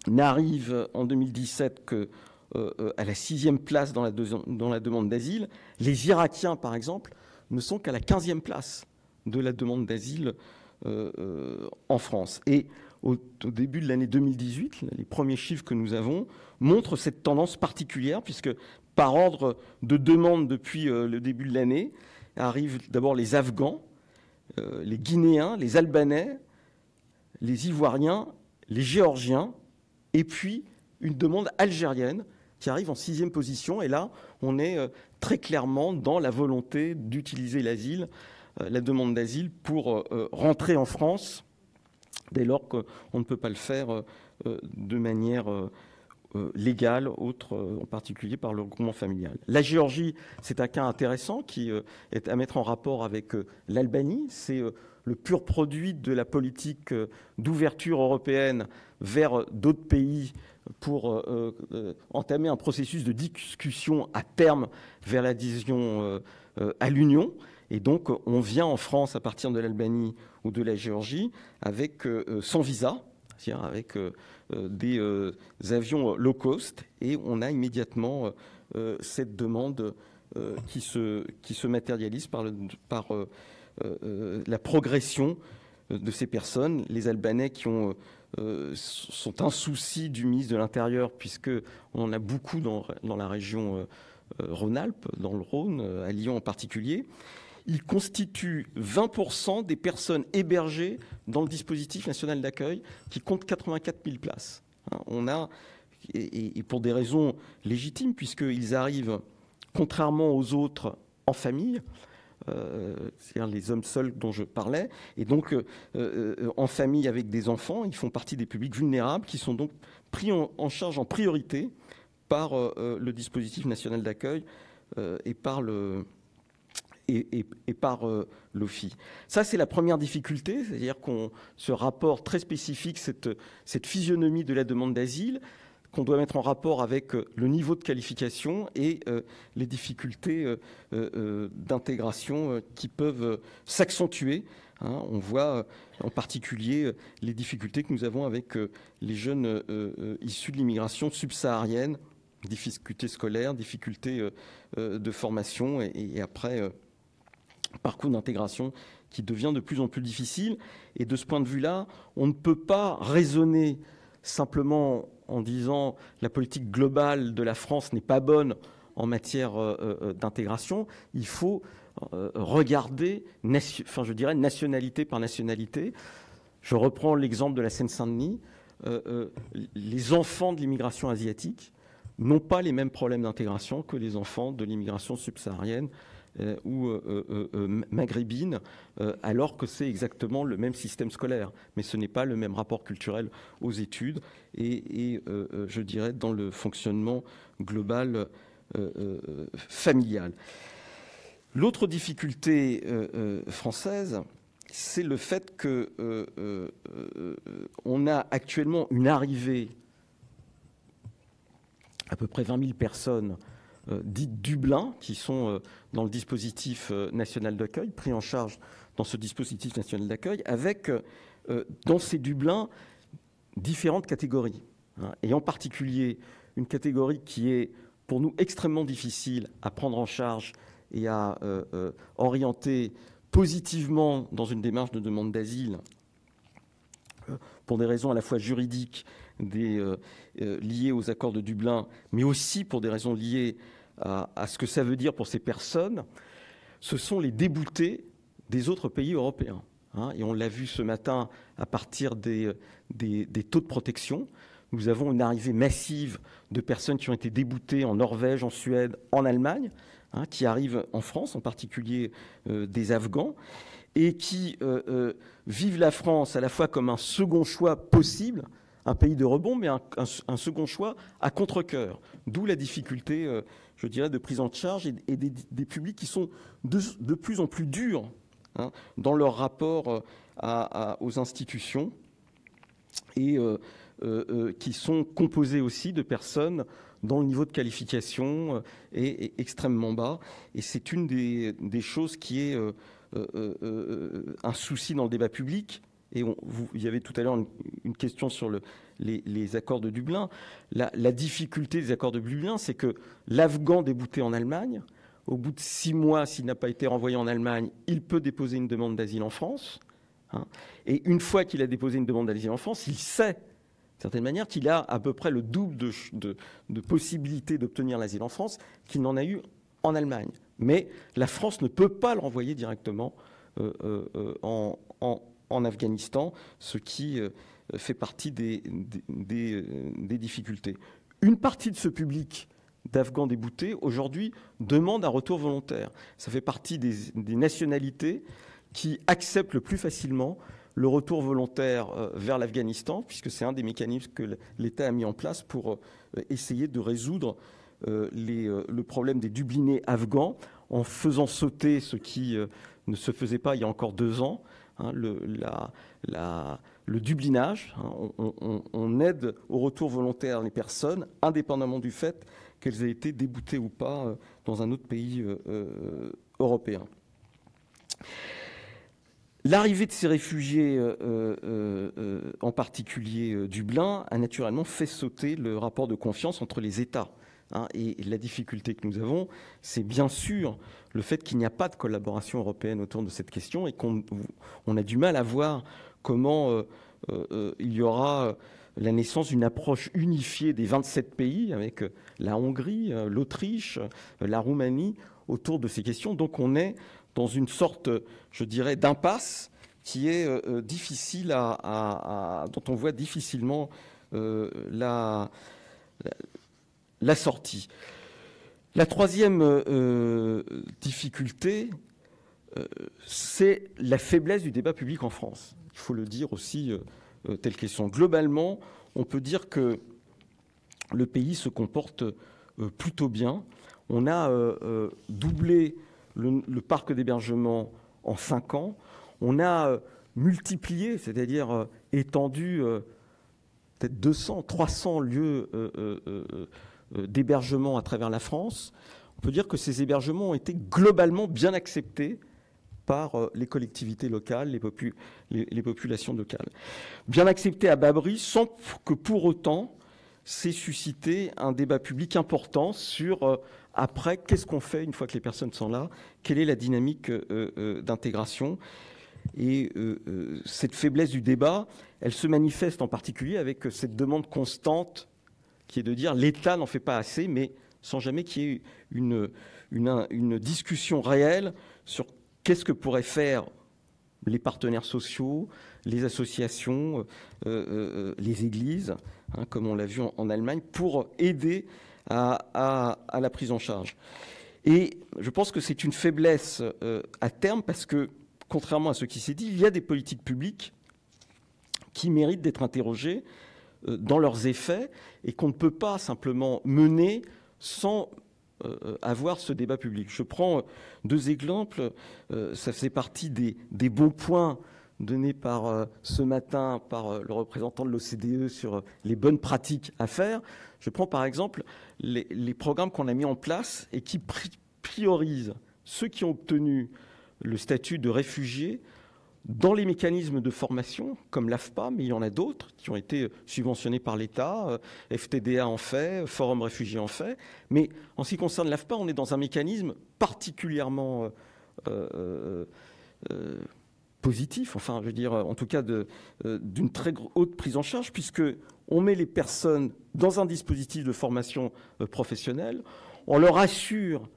n'arrivent en 2017 que à la 6e place dans la demande d'asile. Les Irakiens, par exemple, ne sont qu'à la 15e place de la demande d'asile en France. Et au début de l'année 2018, les premiers chiffres que nous avons montrent cette tendance particulière, puisque par ordre de demande depuis le début de l'année, arrivent d'abord les Afghans, les Guinéens, les Albanais, les Ivoiriens, les Géorgiens, et puis une demande algérienne qui arrive en 6e position. Et là, on est très clairement dans la volonté d'utiliser l'asile, la demande d'asile, pour rentrer en France, dès lors qu'on ne peut pas le faire de manière légale, autre en particulier par le regroupement familial. La Géorgie, c'est un cas intéressant qui est à mettre en rapport avec l'Albanie. C'est le pur produit de la politique d'ouverture européenne vers d'autres pays pour entamer un processus de discussion à terme vers l'adhésion à l'Union. Et donc, on vient en France à partir de l'Albanie ou de la Géorgie avec sans visa, c'est-à-dire avec des avions low cost, et on a immédiatement cette demande qui se matérialise par la progression de ces personnes. Les Albanais qui sont insoucis du ministre de l'Intérieur, puisqu'on en a beaucoup dans la région Rhône-Alpes, dans le Rhône, à Lyon en particulier. Ils constituent 20% des personnes hébergées dans le dispositif national d'accueil, qui compte 84 000 places. On a, et pour des raisons légitimes, puisqu'ils arrivent, contrairement aux autres, en famille, c'est-à-dire les hommes seuls dont je parlais, et donc en famille avec des enfants, ils font partie des publics vulnérables qui sont donc pris en charge en priorité par le dispositif national d'accueil et par l'OFII. Ça, c'est la première difficulté, c'est-à-dire ce rapport très spécifique, cette physionomie de la demande d'asile, qu'on doit mettre en rapport avec le niveau de qualification et les difficultés d'intégration qui peuvent s'accentuer. On voit en particulier les difficultés que nous avons avec les jeunes issus de l'immigration subsaharienne, difficultés scolaires, difficultés de formation et après parcours d'intégration qui devient de plus en plus difficile. Et de ce point de vue-là, on ne peut pas raisonner simplement en disant la politique globale de la France n'est pas bonne en matière d'intégration. Il faut regarder, nationalité par nationalité. Je reprends l'exemple de la Seine-Saint-Denis. Les enfants de l'immigration asiatique n'ont pas les mêmes problèmes d'intégration que les enfants de l'immigration subsaharienne ou maghrébine, alors que c'est exactement le même système scolaire. Mais ce n'est pas le même rapport culturel aux études et je dirais, dans le fonctionnement global familial. L'autre difficulté française, c'est le fait qu'on a actuellement une arrivée à peu près 20 000 personnes dites Dublin, qui sont dans le dispositif national d'accueil, pris en charge dans ce dispositif national d'accueil, avec dans ces Dublins différentes catégories. Et en particulier, une catégorie qui est pour nous extrêmement difficile à prendre en charge et à orienter positivement dans une démarche de demande d'asile, pour des raisons à la fois juridiques, liées aux accords de Dublin, mais aussi pour des raisons liées à ce que ça veut dire pour ces personnes, ce sont les déboutés des autres pays européens. Et on l'a vu ce matin à partir des taux de protection. Nous avons une arrivée massive de personnes qui ont été déboutées en Norvège, en Suède, en Allemagne, qui arrivent en France, en particulier des Afghans, et qui vivent la France à la fois comme un second choix possible, un pays de rebond, mais un second choix à contre-cœur. D'où la difficulté, je dirais, de prise en charge et des publics qui sont de plus en plus durs dans leur rapport aux institutions et qui sont composés aussi de personnes dont le niveau de qualification est extrêmement bas. Et c'est une des choses qui est un souci dans le débat public. Et il y avait tout à l'heure une question sur les accords de Dublin. La difficulté des accords de Dublin, c'est que l'Afghan débouté en Allemagne, au bout de 6 mois, s'il n'a pas été renvoyé en Allemagne, il peut déposer une demande d'asile en France. Et une fois qu'il a déposé une demande d'asile en France, il sait, d'une certaine manière, qu'il a à peu près le double de possibilités d'obtenir l'asile en France qu'il n'en a eu en Allemagne. Mais la France ne peut pas le renvoyer directement en Afghanistan, ce qui fait partie des difficultés. Une partie de ce public d'Afghans déboutés, aujourd'hui, demande un retour volontaire. Ça fait partie des nationalités qui acceptent le plus facilement le retour volontaire vers l'Afghanistan, puisque c'est un des mécanismes que l'État a mis en place pour essayer de résoudre le problème des dublinés afghans, en faisant sauter ce qui ne se faisait pas il y a encore 2 ans, le dublinage. On aide au retour volontaire les personnes, indépendamment du fait qu'elles aient été déboutées ou pas dans un autre pays européen. L'arrivée de ces réfugiés, en particulier Dublin, a naturellement fait sauter le rapport de confiance entre les États. Et la difficulté que nous avons, c'est bien sûr le fait qu'il n'y a pas de collaboration européenne autour de cette question et qu'on a du mal à voir comment il y aura la naissance d'une approche unifiée des 27 pays avec la Hongrie, l'Autriche, la Roumanie autour de ces questions. Donc on est dans une sorte, je dirais, d'impasse qui est difficile dont on voit difficilement la sortie. La troisième difficulté, c'est la faiblesse du débat public en France. Il faut le dire aussi telle question. Globalement, on peut dire que le pays se comporte plutôt bien. On a doublé le parc d'hébergement en 5 ans. On a multiplié, c'est-à-dire étendu peut-être 200, 300 lieux d'hébergement à travers la France. On peut dire que ces hébergements ont été globalement bien acceptés par les collectivités locales, les populations locales. Bien acceptés à bas prix, sans que pour autant c'est suscité un débat public important sur après, qu'est-ce qu'on fait une fois que les personnes sont là, quelle est la dynamique d'intégration. Et cette faiblesse du débat, elle se manifeste en particulier avec cette demande constante qui est de dire l'État n'en fait pas assez, mais sans jamais qu'il y ait une discussion réelle sur qu'est-ce que pourraient faire les partenaires sociaux, les associations, les églises, comme on l'a vu en Allemagne, pour aider à la prise en charge. Et je pense que c'est une faiblesse à terme parce que, contrairement à ce qui s'est dit, il y a des politiques publiques qui méritent d'être interrogées dans leurs effets et qu'on ne peut pas simplement mener sans avoir ce débat public. Je prends 2 exemples. Ça fait partie des bons points donnés ce matin par le représentant de l'OCDE sur les bonnes pratiques à faire. Je prends par exemple les programmes qu'on a mis en place et qui priorisent ceux qui ont obtenu le statut de réfugiés dans les mécanismes de formation, comme l'AFPA, mais il y en a d'autres qui ont été subventionnés par l'État, FTDA en fait, Forum Réfugiés en fait. Mais en ce qui concerne l'AFPA, on est dans un mécanisme particulièrement positif, enfin, je veux dire, en tout cas d'une très haute prise en charge, puisqu'on met les personnes dans un dispositif de formation professionnelle, on leur assure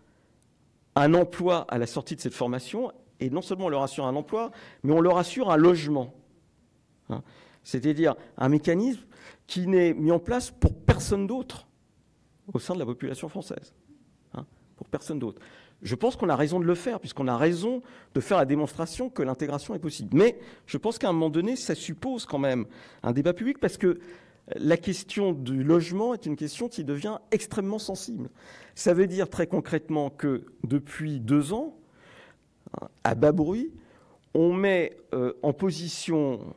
un emploi à la sortie de cette formation. Et non seulement on leur assure un emploi, mais on leur assure un logement. C'est-à-dire un mécanisme qui n'est mis en place pour personne d'autre au sein de la population française. Pour personne d'autre. Je pense qu'on a raison de le faire, puisqu'on a raison de faire la démonstration que l'intégration est possible. Mais je pense qu'à un moment donné, ça suppose quand même un débat public, parce que la question du logement est une question qui devient extrêmement sensible. Ça veut dire très concrètement que depuis 2 ans, à bas bruit, on met en position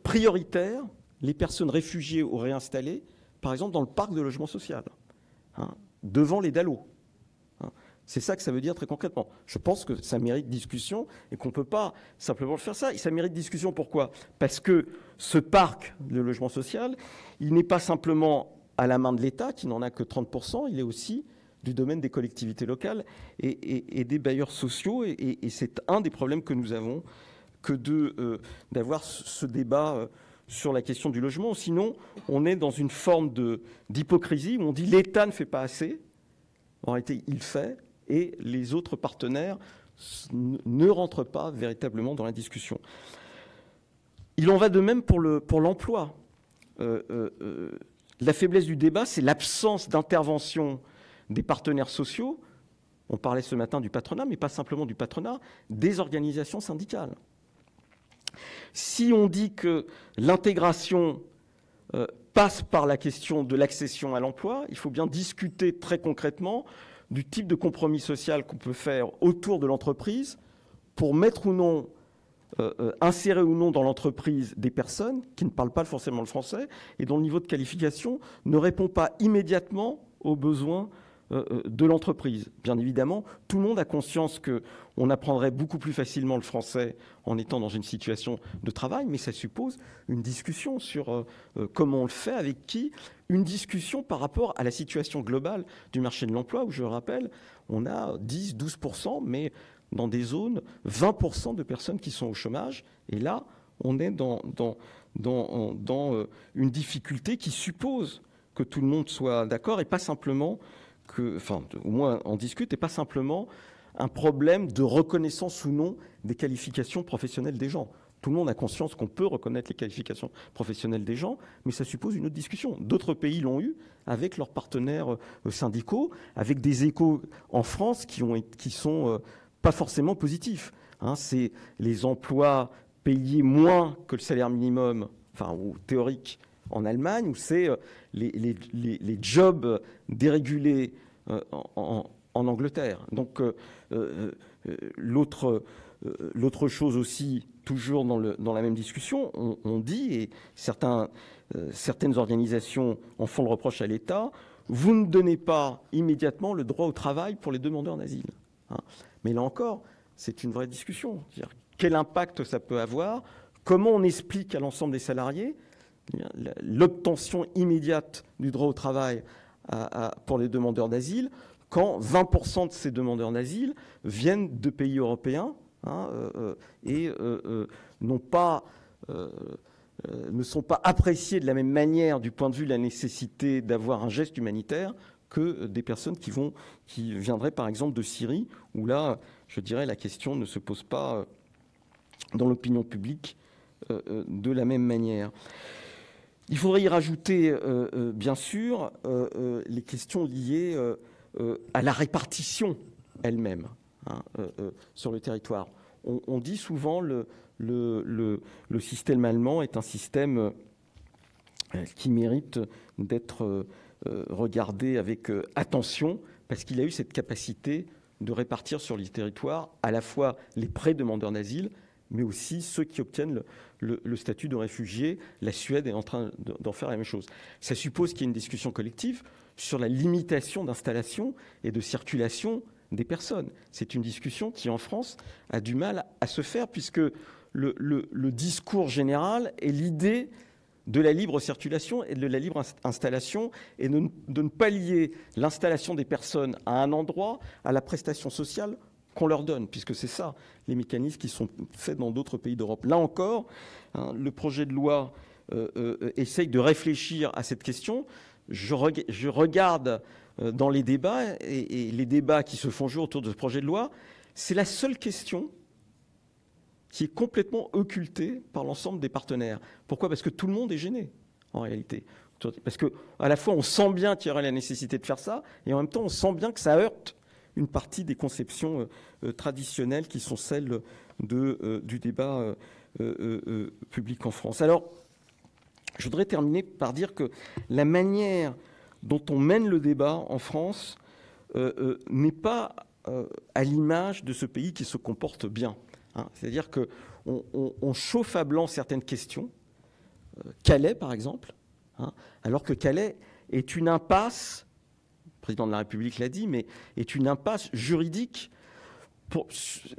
prioritaire les personnes réfugiées ou réinstallées, par exemple dans le parc de logement social, devant les DALO. C'est ça que ça veut dire très concrètement. Je pense que ça mérite discussion et qu'on ne peut pas simplement faire ça. Et ça mérite discussion pourquoi ? Parce que ce parc de logement social, il n'est pas simplement à la main de l'État, qui n'en a que 30%, il est aussi du domaine des collectivités locales et des bailleurs sociaux. Et c'est un des problèmes que nous avons que d'avoir ce débat sur la question du logement. Sinon, on est dans une forme d'hypocrisie où on dit l'État ne fait pas assez. En réalité, il fait. Et les autres partenaires ne rentrent pas véritablement dans la discussion. Il en va de même pour l'emploi. La faiblesse du débat, c'est l'absence d'intervention des partenaires sociaux. On parlait ce matin du patronat, mais pas simplement du patronat, des organisations syndicales. Si on dit que l'intégration passe par la question de l'accession à l'emploi, il faut bien discuter très concrètement du type de compromis social qu'on peut faire autour de l'entreprise pour mettre ou non, insérer ou non dans l'entreprise des personnes qui ne parlent pas forcément le français et dont le niveau de qualification ne répond pas immédiatement aux besoins de l'entreprise. Bien évidemment, tout le monde a conscience qu'on apprendrait beaucoup plus facilement le français en étant dans une situation de travail, mais ça suppose une discussion sur comment on le fait, avec qui, une discussion par rapport à la situation globale du marché de l'emploi, où je rappelle, on a 10-12%, mais dans des zones, 20% de personnes qui sont au chômage. Et là, on est dans une difficulté qui suppose que tout le monde soit d'accord et pas simplement au moins on discute, et pas simplement un problème de reconnaissance ou non des qualifications professionnelles des gens. Tout le monde a conscience qu'on peut reconnaître les qualifications professionnelles des gens, mais ça suppose une autre discussion. D'autres pays l'ont eu avec leurs partenaires syndicaux, avec des échos en France qui sont pas forcément positifs. C'est les emplois payés moins que le salaire minimum, ou théorique, en Allemagne, où c'est les jobs dérégulés en Angleterre. Donc l'autre chose aussi, toujours dans la même discussion, on dit, et certaines organisations en font le reproche à l'État, vous ne donnez pas immédiatement le droit au travail pour les demandeurs d'asile. Mais là encore, c'est une vraie discussion. C'est-à-dire, quel impact ça peut avoir ? Comment on explique à l'ensemble des salariés l'obtention immédiate du droit au travail pour les demandeurs d'asile, quand 20% de ces demandeurs d'asile viennent de pays européens et ne sont pas appréciés de la même manière du point de vue de la nécessité d'avoir un geste humanitaire que des personnes qui viendraient par exemple de Syrie, où là, je dirais, la question ne se pose pas dans l'opinion publique de la même manière. Il faudrait y rajouter, bien sûr, les questions liées à la répartition elle-même sur le territoire. On dit souvent le système allemand est un système qui mérite d'être regardé avec attention, parce qu'il a eu cette capacité de répartir sur les territoires à la fois les pré-demandeurs d'asile, mais aussi ceux qui obtiennent le statut de réfugié. La Suède est en train d'en faire la même chose. Ça suppose qu'il y ait une discussion collective sur la limitation d'installation et de circulation des personnes. C'est une discussion qui, en France, a du mal à se faire, puisque le discours général est l'idée de la libre circulation et de la libre installation, et de ne pas lier l'installation des personnes à un endroit à la prestation sociale qu'on leur donne, puisque c'est ça, les mécanismes qui sont faits dans d'autres pays d'Europe. Là encore, le projet de loi essaye de réfléchir à cette question. Je regarde dans les débats, et les débats qui se font jour autour de ce projet de loi, c'est la seule question qui est complètement occultée par l'ensemble des partenaires. Pourquoi ? Parce que tout le monde est gêné, en réalité. Parce qu'à la fois, on sent bien qu'il y aurait la nécessité de faire ça, et en même temps, on sent bien que ça heurte une partie des conceptions traditionnelles qui sont celles du débat public en France. Alors, je voudrais terminer par dire que la manière dont on mène le débat en France n'est pas à l'image de ce pays qui se comporte bien. C'est-à-dire qu'on chauffe à blanc certaines questions Calais, par exemple, hein, alors que Calais est une impasse, le président de la République l'a dit, mais est une impasse juridique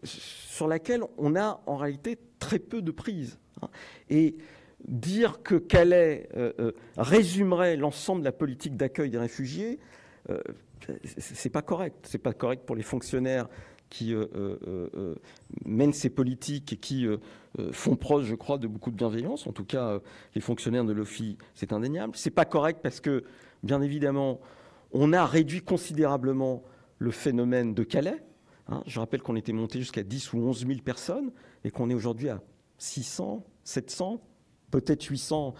sur laquelle on a en réalité très peu de prise. Hein. Et dire que Calais résumerait l'ensemble de la politique d'accueil des réfugiés, c'est pas correct. C'est pas correct pour les fonctionnaires qui mènent ces politiques et qui font preuve, je crois, de beaucoup de bienveillance. En tout cas, les fonctionnaires de l'OFII, c'est indéniable. C'est pas correct parce que, bien évidemment, on a réduit considérablement le phénomène de Calais. Hein. Je rappelle qu'on était monté jusqu'à 10 ou 11 000 personnes et qu'on est aujourd'hui à 600, 700, peut-être 800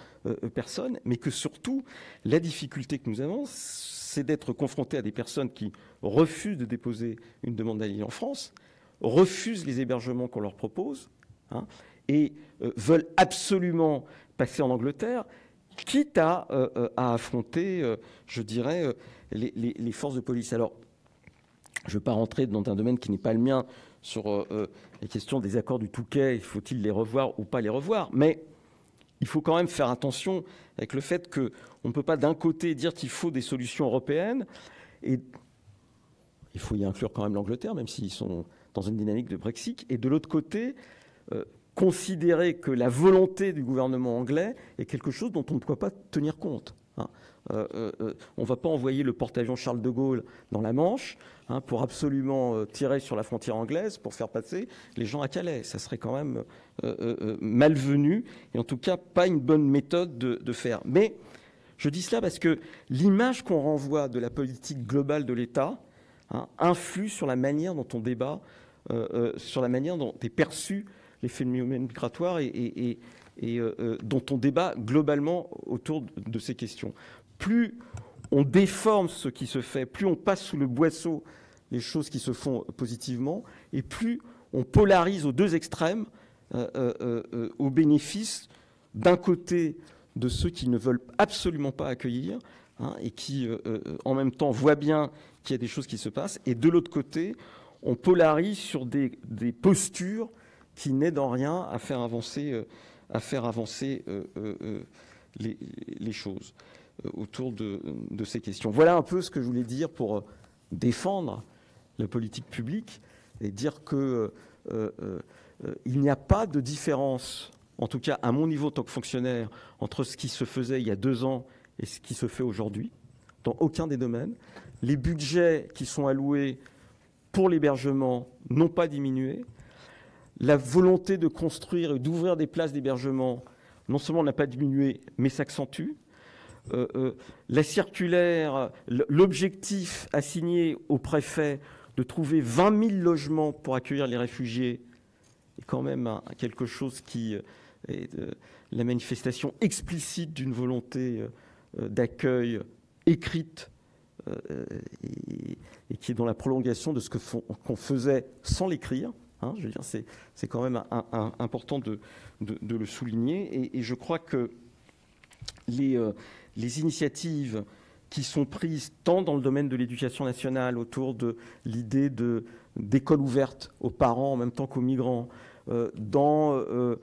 personnes, mais que surtout, la difficulté que nous avons, c'est d'être confrontés à des personnes qui refusent de déposer une demande d'asile en France, refusent les hébergements qu'on leur propose, hein, et veulent absolument passer en Angleterre, quitte à affronter, je dirais, les forces de police. Alors, je ne veux pas rentrer dans un domaine qui n'est pas le mien sur les questions des accords du Touquet, faut-il les revoir ou pas les revoir, mais il faut quand même faire attention avec le fait qu'on ne peut pas d'un côté dire qu'il faut des solutions européennes, et il faut y inclure quand même l'Angleterre, même s'ils sont dans une dynamique de Brexit, et de l'autre côté, considérer que la volonté du gouvernement anglais est quelque chose dont on ne peut pas tenir compte. Hein. On ne va pas envoyer le porte-avions Charles de Gaulle dans la Manche, hein, pour absolument tirer sur la frontière anglaise pour faire passer les gens à Calais. Ça serait quand même malvenu et en tout cas pas une bonne méthode de faire. Mais je dis cela parce que l'image qu'on renvoie de la politique globale de l'État, hein, influe sur la manière dont on débat, sur la manière dont est perçu les phénomènes migratoires et dont on débat globalement autour de ces questions. Plus on déforme ce qui se fait, plus on passe sous le boisseau les choses qui se font positivement, et plus on polarise aux deux extrêmes, au bénéfice d'un côté de ceux qui ne veulent absolument pas accueillir, hein, et qui en même temps voient bien qu'il y a des choses qui se passent, et de l'autre côté, on polarise sur des postures qui n'aident en rien à faire avancer les choses autour de ces questions. Voilà un peu ce que je voulais dire pour défendre la politique publique et dire que il n'y a pas de différence, en tout cas à mon niveau en tant que fonctionnaire, entre ce qui se faisait il y a 2 ans et ce qui se fait aujourd'hui, dans aucun des domaines. Les budgets qui sont alloués pour l'hébergement n'ont pas diminué. La volonté de construire et d'ouvrir des places d'hébergement, non seulement n'a pas diminué, mais s'accentue. La circulaire, l'objectif assigné au préfet de trouver 20 000 logements pour accueillir les réfugiés est quand même quelque chose qui est la manifestation explicite d'une volonté d'accueil écrite et qui est dans la prolongation de ce qu'on faisait sans l'écrire. Hein, je veux dire, c'est quand même important de le souligner. Et je crois que les initiatives qui sont prises tant dans le domaine de l'éducation nationale autour de l'idée d'écoles ouvertes aux parents en même temps qu'aux migrants, au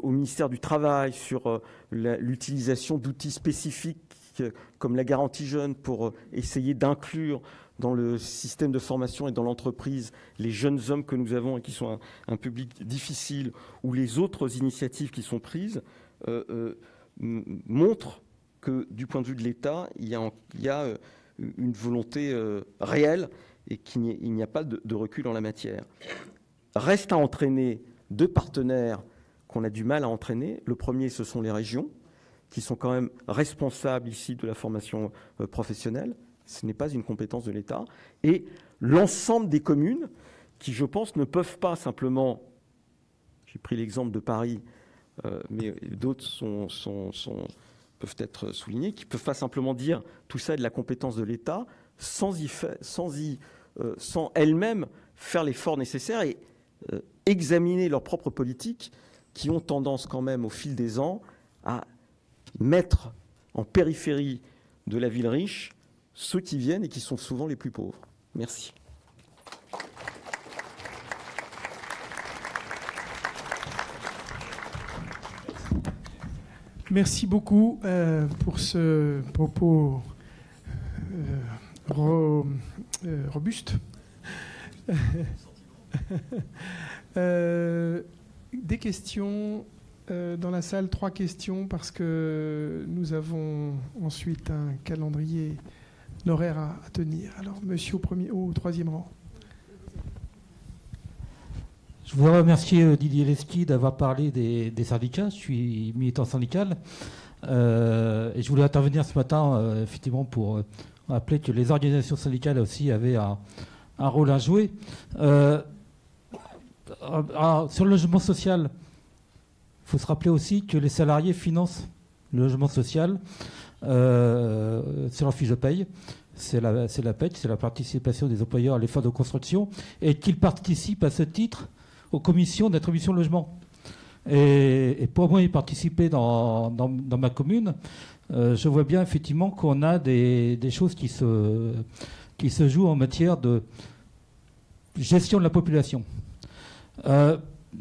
ministère du Travail sur l'utilisation d'outils spécifiques comme la garantie jeune pour essayer d'inclure dans le système de formation et dans l'entreprise les jeunes hommes que nous avons et qui sont un public difficile, ou les autres initiatives qui sont prises, montrent que du point de vue de l'État, il y a une volonté réelle et qu'il n'y a pas de recul en la matière. Reste à entraîner 2 partenaires qu'on a du mal à entraîner. Le premier, ce sont les régions, qui sont quand même responsables ici de la formation professionnelle. Ce n'est pas une compétence de l'État. Et l'ensemble des communes qui, je pense, ne peuvent pas simplement, j'ai pris l'exemple de Paris, mais d'autres peuvent être soulignés, qui ne peuvent pas simplement dire tout ça est de la compétence de l'État sans elles-mêmes faire l'effort nécessaire et examiner leurs propres politiques qui ont tendance quand même au fil des ans à mettre en périphérie de la ville riche ceux qui viennent et qui sont souvent les plus pauvres. Merci. Merci beaucoup pour ce propos robuste. Des questions dans la salle, 3 questions, parce que nous avons ensuite un calendrier, l'horaire à tenir. Alors, monsieur au 3e rang. Je voudrais remercier Didier Lesky d'avoir parlé des syndicats. Je suis militant syndical. Et je voulais intervenir ce matin, effectivement, pour rappeler que les organisations syndicales aussi avaient un rôle à jouer. Sur le logement social, il faut se rappeler aussi que les salariés financent le logement social sur leur fiche de paye. C'est la PEC, c'est la participation des employeurs à l'effort de construction, et qu'ils participent à ce titre aux commissions d'attribution de logement. Et pour moi, y participer dans ma commune, je vois bien effectivement qu'on a des choses qui se jouent en matière de gestion de la population.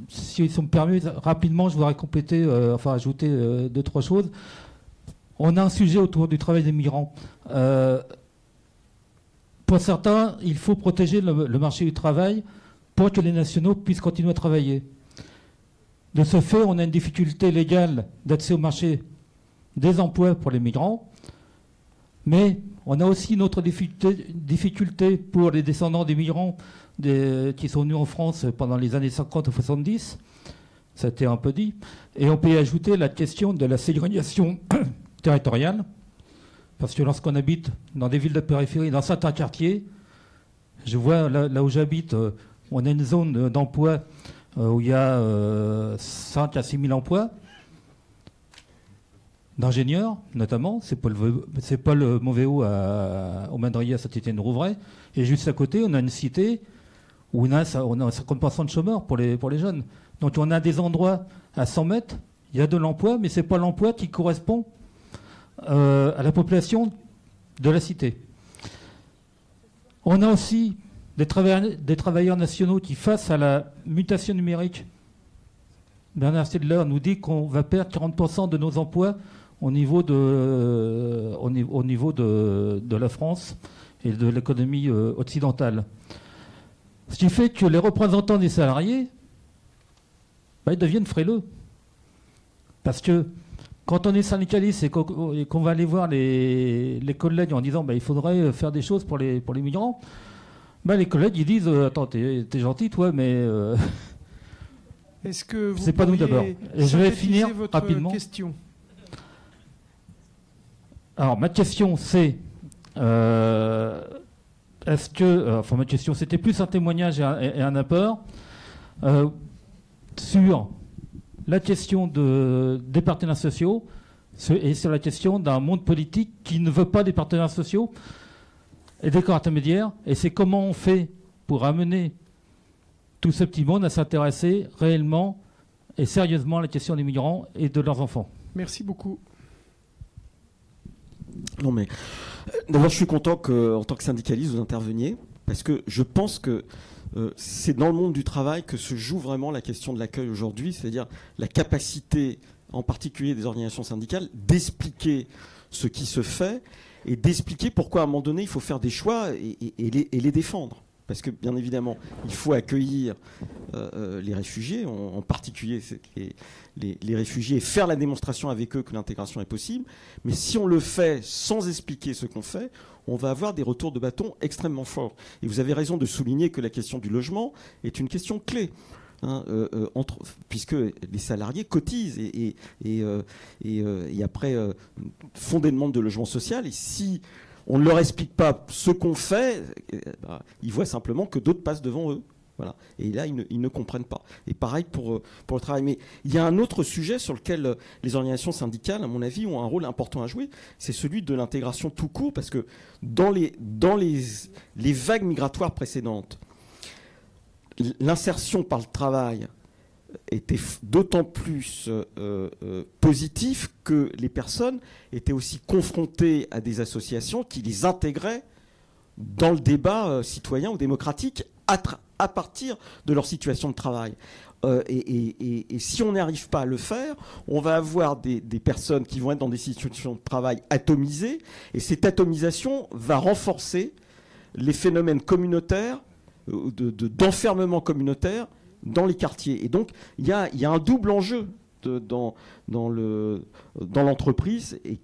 Si ça me permet, rapidement, je voudrais compléter, ajouter 2-3 choses. On a un sujet autour du travail des migrants. Pour certains, il faut protéger le marché du travail pour que les nationaux puissent continuer à travailler. De ce fait, on a une difficulté légale d'accès au marché des emplois pour les migrants, mais on a aussi une autre difficulté pour les descendants des migrants qui sont venus en France pendant les années 50 ou 70, ça a été un peu dit, et on peut y ajouter la question de la ségrégation territoriale, parce que lorsqu'on habite dans des villes de périphérie, dans certains quartiers, je vois là où j'habite, on a une zone d'emploi où il y a 5 à 6 000 emplois, d'ingénieurs notamment, c'est Paul Monvéo au Madrier à Saint-Étienne-de-Rouvray, et juste à côté, on a une cité où on a 50% de chômeurs pour les jeunes. Donc on a des endroits à 100 mètres, il y a de l'emploi, mais ce n'est pas l'emploi qui correspond à la population de la cité. On a aussi des travailleurs nationaux qui, face à la mutation numérique, Bernard Stiegler nous dit qu'on va perdre 40% de nos emplois au niveau de la France et de l'économie occidentale. Ce qui fait que les représentants des salariés, ils deviennent frileux. Parce que quand on est syndicaliste et qu'on va aller voir les collègues en disant il faudrait faire des choses pour les migrants, les collègues ils disent attends, t'es gentil toi, mais est-ce que vous c'est pas nous d'abord. Et je vais finir votre rapidement. Question. Alors ma question c'est est-ce que ma question c'était plus un témoignage et un apport sur la question des partenaires sociaux et sur la question d'un monde politique qui ne veut pas des partenaires sociaux et des corps intermédiaires. Et c'est comment on fait pour amener tout ce petit monde à s'intéresser réellement et sérieusement à la question des migrants et de leurs enfants. Merci beaucoup. Non mais, d'abord je suis content qu'en tant que syndicaliste vous interveniez, parce que je pense que c'est dans le monde du travail que se joue vraiment la question de l'accueil aujourd'hui, c'est-à-dire la capacité, en particulier des organisations syndicales, d'expliquer ce qui se fait et d'expliquer pourquoi à un moment donné il faut faire des choix et les défendre. Parce que bien évidemment, il faut accueillir les réfugiés, en particulier les réfugiés, et faire la démonstration avec eux que l'intégration est possible. Mais si on le fait sans expliquer ce qu'on fait, on va avoir des retours de bâton extrêmement forts. Et vous avez raison de souligner que la question du logement est une question clé. Puisque les salariés cotisent et après font des demandes de logement social. Et si on ne leur explique pas ce qu'on fait, ils voient simplement que d'autres passent devant eux. Voilà. Et là, ils ne comprennent pas. Et pareil pour le travail. Mais il y a un autre sujet sur lequel les organisations syndicales, à mon avis, ont un rôle important à jouer. C'est celui de l'intégration tout court. Parce que dans les vagues migratoires précédentes, l'insertion par le travail était d'autant plus positif que les personnes étaient aussi confrontées à des associations qui les intégraient dans le débat citoyen ou démocratique à partir de leur situation de travail. Et si on n'arrive pas à le faire, on va avoir des personnes qui vont être dans des situations de travail atomisées, et cette atomisation va renforcer les phénomènes communautaires, d'enfermement communautaire dans les quartiers. Et donc, il y a un double enjeu dans l'entreprise et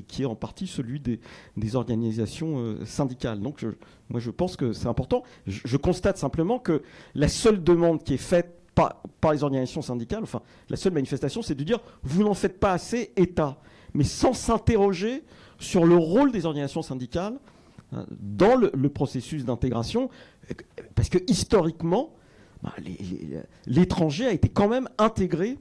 qui est en partie celui des organisations syndicales. Donc, moi, je pense que c'est important. Je constate simplement que la seule demande qui est faite par les organisations syndicales, enfin, la seule manifestation, c'est de dire « vous n'en faites pas assez, État », mais sans s'interroger sur le rôle des organisations syndicales dans le processus d'intégration, parce que historiquement, l'étranger a été quand même intégré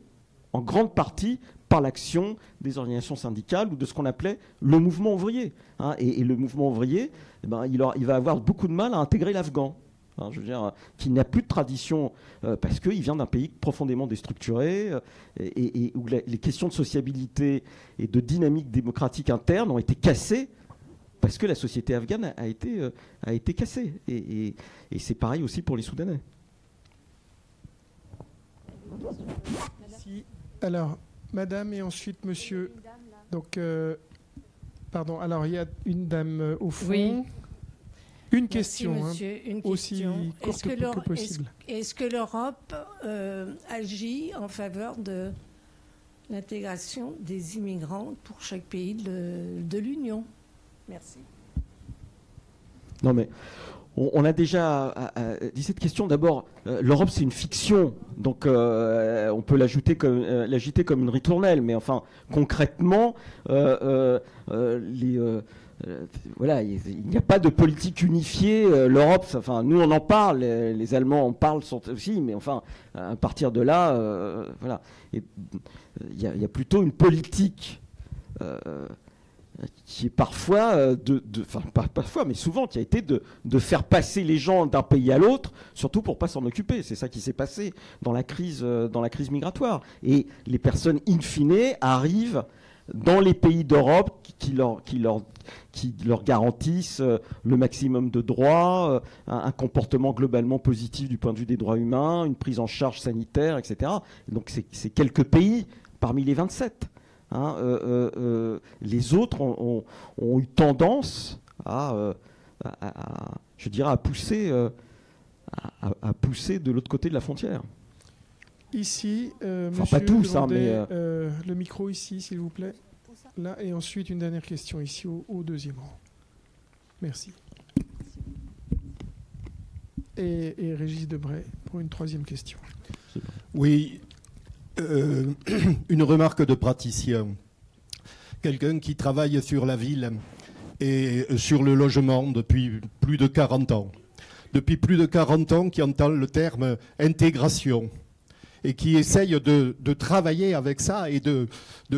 en grande partie par l'action des organisations syndicales ou de ce qu'on appelait le mouvement ouvrier. Et le mouvement ouvrier, il va avoir beaucoup de mal à intégrer l'Afghan. Je veux dire, qui n'a plus de tradition parce qu'il vient d'un pays profondément déstructuré et où les questions de sociabilité et de dynamique démocratique interne ont été cassées parce que la société afghane a été cassée. Et c'est pareil aussi pour les Soudanais. Merci. Alors, madame et ensuite monsieur. Donc, pardon, alors il y a une dame au fond. Oui. Une question, monsieur. Une aussi courte que possible. Est-ce que l'Europe agit en faveur de l'intégration des immigrants pour chaque pays de l'Union? Merci. Non, mais on a déjà dit cette question. D'abord, l'Europe, c'est une fiction. Donc, on peut l'agiter comme une ritournelle. Mais enfin, concrètement, voilà, il n'y a pas de politique unifiée. L'Europe, enfin, nous on en parle, les Allemands en parlent aussi, mais enfin, à partir de là, voilà, il y a plutôt une politique qui est parfois, enfin pas parfois, mais souvent, qui a été de faire passer les gens d'un pays à l'autre, surtout pour pas s'en occuper. C'est ça qui s'est passé dans la crise migratoire. Et les personnes in fine arrivent dans les pays d'Europe qui leur garantissent le maximum de droits, un comportement globalement positif du point de vue des droits humains, une prise en charge sanitaire, etc. Donc c'est quelques pays parmi les 27. Les autres ont eu tendance à pousser de l'autre côté de la frontière. Ici, enfin, monsieur, pas tous, mais le micro ici, s'il vous plaît. Là, et ensuite une dernière question ici au deuxième rang. Merci. Et Régis Debray pour une troisième question. Oui, une remarque de praticien. Quelqu'un qui travaille sur la ville et sur le logement depuis plus de 40 ans. Depuis plus de 40 ans, qui entend le terme intégration et qui essaye de travailler avec ça et de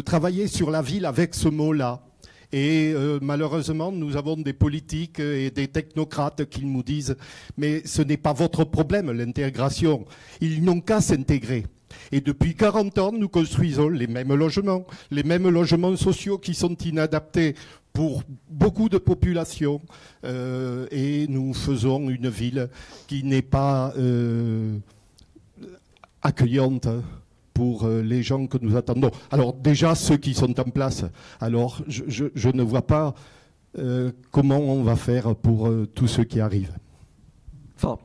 travailler sur la ville avec ce mot-là. Et malheureusement, nous avons des politiques et des technocrates qui nous disent « mais ce n'est pas votre problème, l'intégration. Ils n'ont qu'à s'intégrer ». Et depuis 40 ans, nous construisons les mêmes logements sociaux qui sont inadaptés pour beaucoup de populations. Et nous faisons une ville qui n'est pas accueillante pour les gens que nous attendons. Alors déjà, ceux qui sont en place, alors je ne vois pas comment on va faire pour tous ceux qui arrivent. Enfin,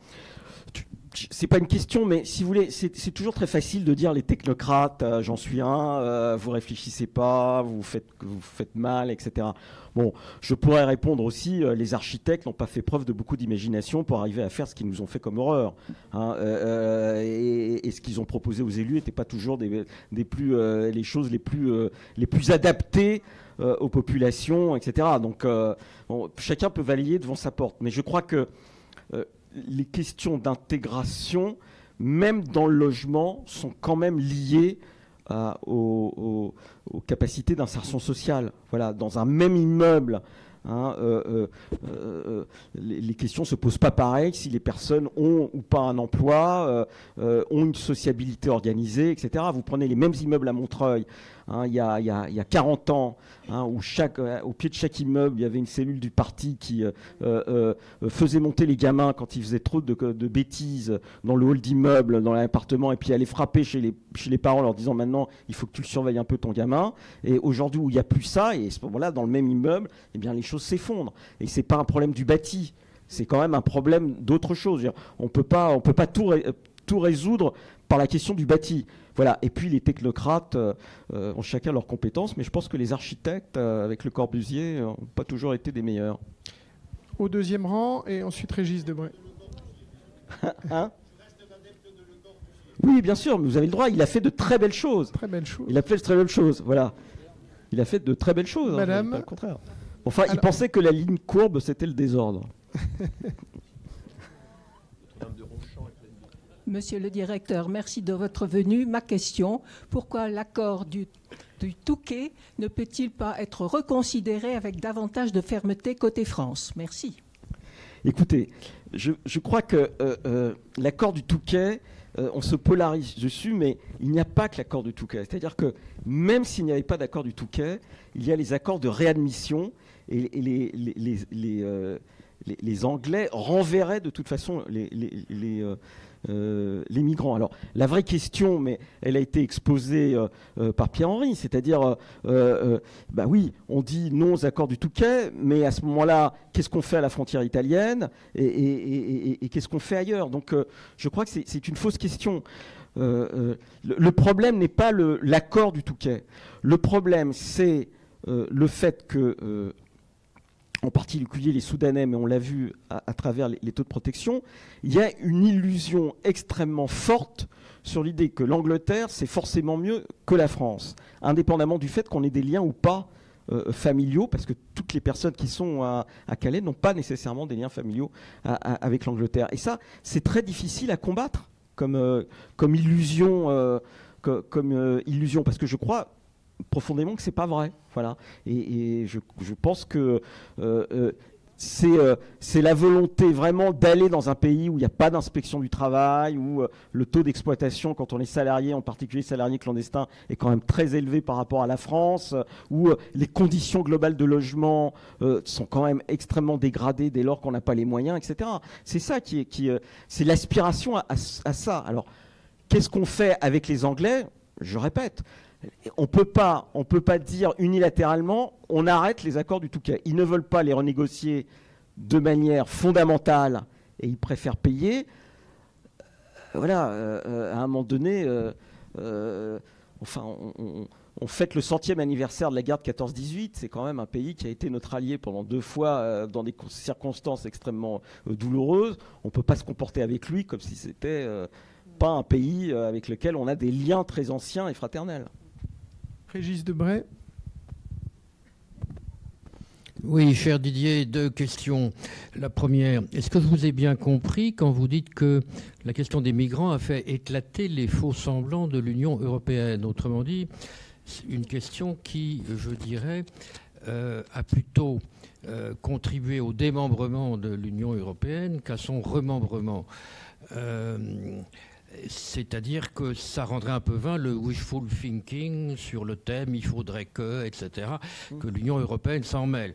c'est pas une question, mais si vous voulez, c'est toujours très facile de dire les technocrates, j'en suis un, vous réfléchissez pas, vous faites mal, etc. Bon, je pourrais répondre aussi, les architectes n'ont pas fait preuve de beaucoup d'imagination pour arriver à faire ce qu'ils nous ont fait comme horreur. Et ce qu'ils ont proposé aux élus n'était pas toujours les choses les plus adaptées aux populations, etc. Donc, chacun peut balayer devant sa porte. Mais je crois que les questions d'intégration, même dans le logement, sont quand même liées aux capacités d'insertion sociale. Voilà, dans un même immeuble, les questions ne se posent pas pareil si les personnes ont ou pas un emploi, ont une sociabilité organisée, etc. Vous prenez les mêmes immeubles à Montreuil, hein, il y a 40 ans, hein, où au pied de chaque immeuble, il y avait une cellule du parti qui faisait monter les gamins quand ils faisaient trop de bêtises dans le hall d'immeuble, dans l'appartement, et puis allait frapper chez les parents en leur disant maintenant, il faut que tu le surveilles un peu ton gamin. Et aujourd'hui où il n'y a plus ça, et à ce moment-là, dans le même immeuble, eh bien, les choses s'effondrent. Et ce n'est pas un problème du bâti, c'est quand même un problème d'autre chose. On ne peut pas tout résoudre par la question du bâti. Voilà. Et puis les technocrates ont chacun leurs compétences, mais je pense que les architectes, avec Le Corbusier, n'ont pas toujours été des meilleurs. Au deuxième rang, et ensuite Régis Debray. Hein ? Oui, bien sûr, mais vous avez le droit, il a fait de très belles choses. Très belles choses. Il a fait de très belles choses, voilà. Il a fait de très belles choses. Madame. Pas le contraire. Enfin, il pensait que la ligne courbe, c'était le désordre. Monsieur le directeur, merci de votre venue. Ma question, pourquoi l'accord du Touquet ne peut-il pas être reconsidéré avec davantage de fermeté côté France? Merci. Écoutez, je crois que l'accord du Touquet, on se polarise dessus, mais il n'y a pas que l'accord du Touquet. C'est-à-dire que même s'il n'y avait pas d'accord du Touquet, il y a les accords de réadmission et les Anglais renverraient de toute façon les migrants. Alors, la vraie question, mais elle a été exposée par Pierre-Henri, c'est-à-dire, bah oui, on dit non aux accords du Touquet, mais à ce moment-là, qu'est-ce qu'on fait à la frontière italienne et qu'est-ce qu'on fait ailleurs? Donc, je crois que c'est une fausse question. Le problème n'est pas l'accord du Touquet. Le problème, c'est le fait que en particulier les Soudanais, mais on l'a vu à travers les taux de protection, il y a une illusion extrêmement forte sur l'idée que l'Angleterre, c'est forcément mieux que la France, indépendamment du fait qu'on ait des liens ou pas familiaux, parce que toutes les personnes qui sont à Calais n'ont pas nécessairement des liens familiaux avec l'Angleterre. Et ça, c'est très difficile à combattre comme illusion, illusion, parce que je crois profondément que c'est pas vrai, voilà. Et je pense que c'est la volonté vraiment d'aller dans un pays où il n'y a pas d'inspection du travail, où le taux d'exploitation quand on est salarié, en particulier salarié clandestin, est quand même très élevé par rapport à la France, où les conditions globales de logement sont quand même extrêmement dégradées dès lors qu'on n'a pas les moyens, etc. C'est ça c'est l'aspiration à ça. Alors, qu'est-ce qu'on fait avec les Anglais? Je répète. On peut pas dire unilatéralement on arrête les accords du Touquet. Ils ne veulent pas les renégocier de manière fondamentale et ils préfèrent payer. Voilà, à un moment donné, enfin, on fête le 100e anniversaire de la guerre de 14-18. C'est quand même un pays qui a été notre allié pendant 2 fois dans des circonstances extrêmement douloureuses. On ne peut pas se comporter avec lui comme si c'était pas un pays avec lequel on a des liens très anciens et fraternels. Régis Debray. Oui, cher Didier, 2 questions. La première, est-ce que je vous ai bien compris quand vous dites que la question des migrants a fait éclater les faux semblants de l'Union européenne? Autrement dit, une question qui, je dirais, a plutôt contribué au démembrement de l'Union européenne qu'à son remembrement. C'est-à-dire que ça rendrait un peu vain le wishful thinking sur le thème « il faudrait que », etc., que l'Union européenne s'en mêle.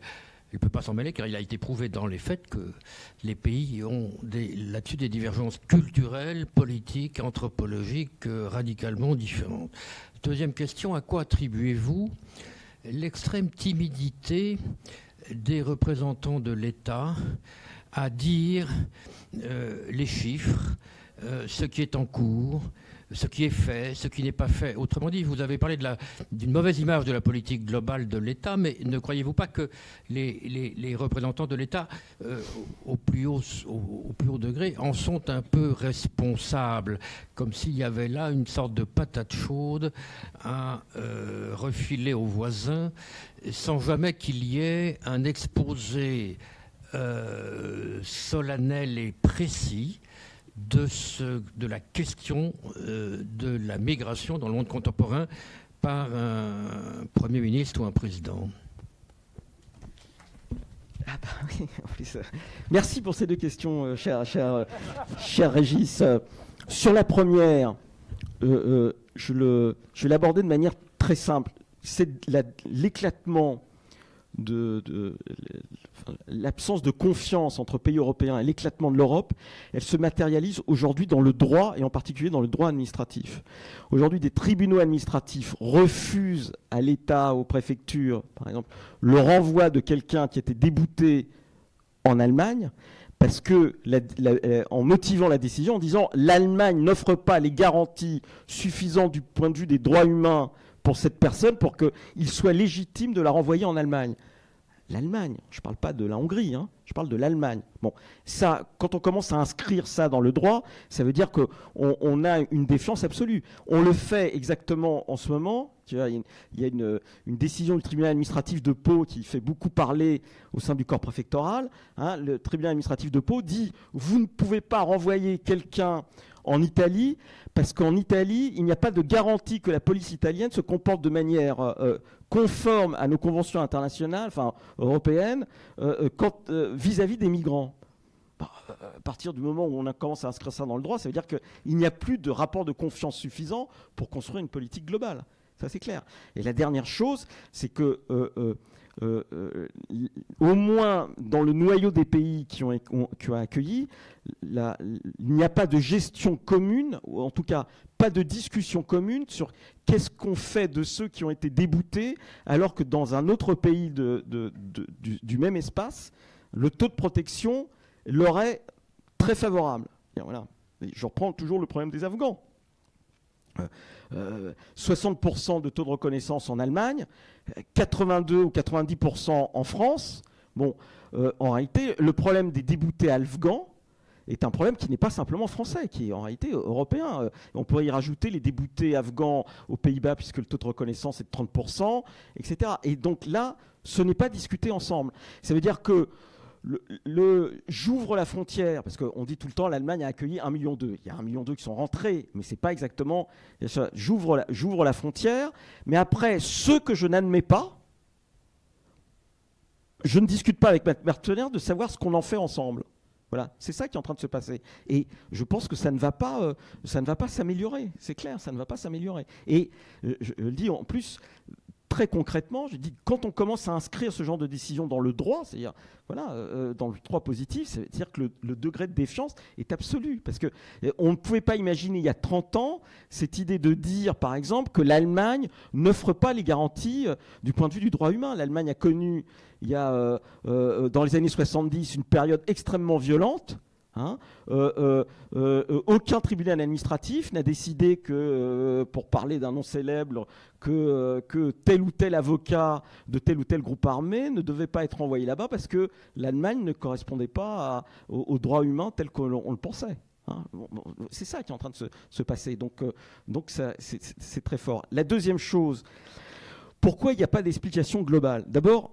Elle ne peut pas s'en mêler car il a été prouvé dans les faits que les pays ont là-dessus des divergences culturelles, politiques, anthropologiques radicalement différentes. Deuxième question, à quoi attribuez-vous l'extrême timidité des représentants de l'État à dire les chiffres, ce qui est en cours, ce qui est fait, ce qui n'est pas fait. Autrement dit, vous avez parlé d'une mauvaise image de la politique globale de l'État, mais ne croyez-vous pas que les représentants de l'État, au plus haut degré, en sont un peu responsables, comme s'il y avait là une sorte de patate chaude à refiler aux voisins, sans jamais qu'il y ait un exposé solennel et précis de la question de la migration dans le monde contemporain par un Premier ministre ou un président. Ah bah oui, en plus, merci pour ces 2 questions, cher Régis. Sur la première, je vais l'aborder de manière très simple. c'est l'éclatement l'absence de confiance entre pays européens et l'éclatement de l'Europe, elle se matérialise aujourd'hui dans le droit, et en particulier dans le droit administratif. Aujourd'hui, des tribunaux administratifs refusent à l'État, aux préfectures, par exemple, le renvoi de quelqu'un qui était débouté en Allemagne, parce que, en motivant la décision, en disant l'Allemagne n'offre pas les garanties suffisantes du point de vue des droits humains pour cette personne, pour qu'il soit légitime de la renvoyer en Allemagne. L'Allemagne, je ne parle pas de la Hongrie, hein, je parle de l'Allemagne. Bon, ça, quand on commence à inscrire ça dans le droit, ça veut dire qu'on a une défiance absolue. On le fait exactement en ce moment. Tu vois, il y a une décision du tribunal administratif de Pau qui fait beaucoup parler au sein du corps préfectoral. Hein. Le tribunal administratif de Pau dit « Vous ne pouvez pas renvoyer quelqu'un en Italie parce qu'en Italie, il n'y a pas de garantie que la police italienne se comporte de manière conforme à nos conventions internationales, enfin européennes, vis-à-vis des migrants. » À partir du moment où on commence à inscrire ça dans le droit, ça veut dire qu'il n'y a plus de rapport de confiance suffisant pour construire une politique globale. Ça, c'est clair. Et la dernière chose, c'est que au moins dans le noyau des pays qui ont accueilli, il n'y a pas de gestion commune, ou en tout cas pas de discussion commune sur qu'est-ce qu'on fait de ceux qui ont été déboutés, alors que dans un autre pays du même espace, le taux de protection leur est très favorable. Et voilà. Et je reprends toujours le problème des Afghans. 60% de taux de reconnaissance en Allemagne, 82 ou 90% en France. Bon, en réalité, le problème des déboutés afghans est un problème qui n'est pas simplement français, qui est en réalité européen. On pourrait y rajouter les déboutés afghans aux Pays-Bas, puisque le taux de reconnaissance est de 30%, etc. Et donc là, ce n'est pas discuté ensemble. Ça veut dire que j'ouvre la frontière, parce qu'on dit tout le temps l'Allemagne a accueilli 1,2 million. Il y a 1,2 million qui sont rentrés, mais ce n'est pas exactement... J'ouvre la frontière, mais après, ceux que je n'admets pas, je ne discute pas avec ma partenaire de savoir ce qu'on en fait ensemble. Voilà, c'est ça qui est en train de se passer. Et je pense que ça ne va pas s'améliorer. C'est clair, ça ne va pas s'améliorer. Et je le dis en plus... Très concrètement, je dis, quand on commence à inscrire ce genre de décision dans le droit, c'est-à-dire dans le droit positif, c'est-à-dire que le degré de défiance est absolu. Parce qu'on ne pouvait pas imaginer il y a 30 ans cette idée de dire, par exemple, que l'Allemagne n'offre pas les garanties du point de vue du droit humain. L'Allemagne a connu, dans les années 70, une période extrêmement violente. Hein, aucun tribunal administratif n'a décidé que, pour parler d'un nom célèbre, que tel ou tel avocat de tel ou tel groupe armé ne devait pas être envoyé là-bas parce que l'Allemagne ne correspondait pas aux droits humains tels qu'on le pensait. Hein. C'est ça qui est en train de se passer. Donc c'est très fort. La deuxième chose, pourquoi il n'y a pas d'explication globale ? D'abord,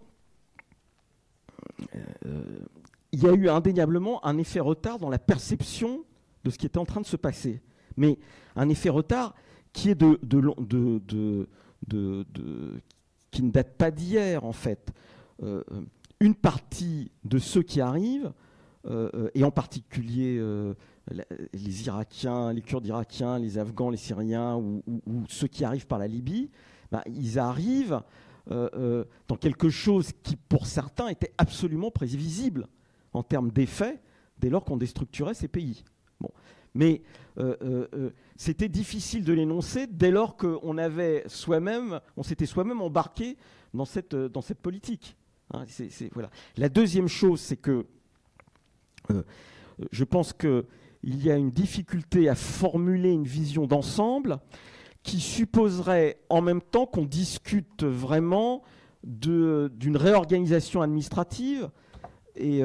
il y a eu indéniablement un effet retard dans la perception de ce qui était en train de se passer. Mais un effet retard qui est qui ne date pas d'hier, en fait. Une partie de ceux qui arrivent, et en particulier les Irakiens, les Kurdes irakiens, les Afghans, les Syriens, ou ceux qui arrivent par la Libye, ils arrivent dans quelque chose qui, pour certains, était absolument prévisible en termes d'effets, dès lors qu'on déstructurait ces pays. Bon. Mais c'était difficile de l'énoncer dès lors qu'on s'était soi-même embarqué dans cette politique. Hein, voilà. La deuxième chose, c'est que je pense qu'il y a une difficulté à formuler une vision d'ensemble qui supposerait en même temps qu'on discute vraiment d'une réorganisation administrative et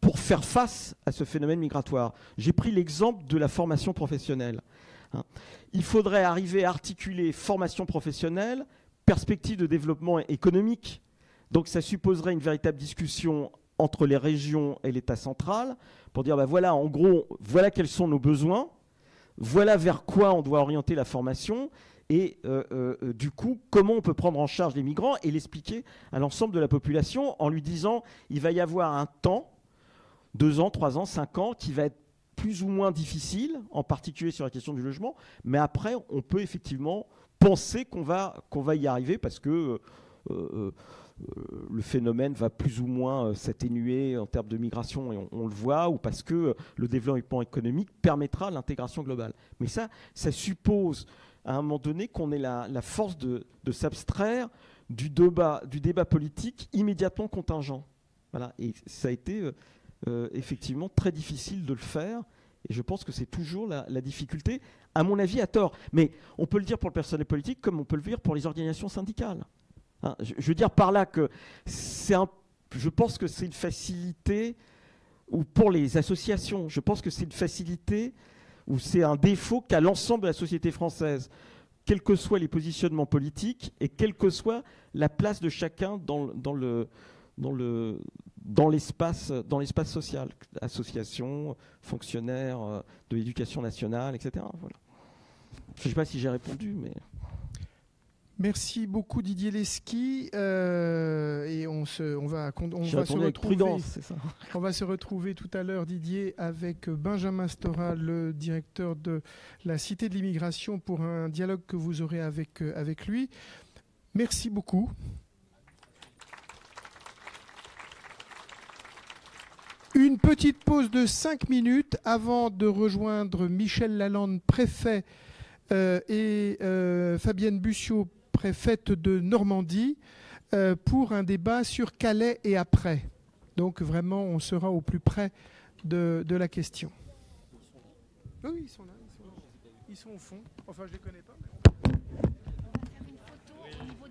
pour faire face à ce phénomène migratoire. J'ai pris l'exemple de la formation professionnelle. Hein. Il faudrait arriver à articuler formation professionnelle, perspective de développement économique. Donc ça supposerait une véritable discussion entre les régions et l'État central pour dire, voilà, en gros, voilà quels sont nos besoins, voilà vers quoi on doit orienter la formation, et du coup, comment on peut prendre en charge les migrants et l'expliquer à l'ensemble de la population en lui disant il va y avoir un temps, 2 ans, 3 ans, 5 ans, qui va être plus ou moins difficile, en particulier sur la question du logement, mais après, on peut effectivement penser qu'on va y arriver parce que le phénomène va plus ou moins s'atténuer en termes de migration, et on le voit, ou parce que le développement économique permettra l'intégration globale. Mais ça suppose à un moment donné qu'on ait la force de s'abstraire du débat politique immédiatement contingent. Voilà. Et ça a été effectivement très difficile de le faire, et je pense que c'est toujours la difficulté, à mon avis à tort. Mais on peut le dire pour le personnel politique comme on peut le dire pour les organisations syndicales. Hein, je veux dire par là que je pense que c'est une facilité, ou pour les associations, je pense que c'est une facilité ou c'est un défaut qu'a l'ensemble de la société française, quels que soient les positionnements politiques et quelle que soit la place de chacun dans l'espace social, associations, fonctionnaires de l'éducation nationale, etc. Voilà. Je ne sais pas si j'ai répondu, mais... Merci beaucoup Didier Lesky, et on va se retrouver. Prudence, c'est ça. On va se retrouver tout à l'heure, Didier, avec Benjamin Stora, le directeur de la Cité de l'Immigration, pour un dialogue que vous aurez avec lui. Merci beaucoup. Une petite pause de 5 minutes avant de rejoindre Michel Lalande, préfet, et Fabienne Bussiot, préfète de Normandie, pour un débat sur Calais et après. Donc vraiment, on sera au plus près de la question. Oui, ils sont là. Ils sont au fond. Enfin, je ne les connais pas. Mais... On va faire une photo au niveau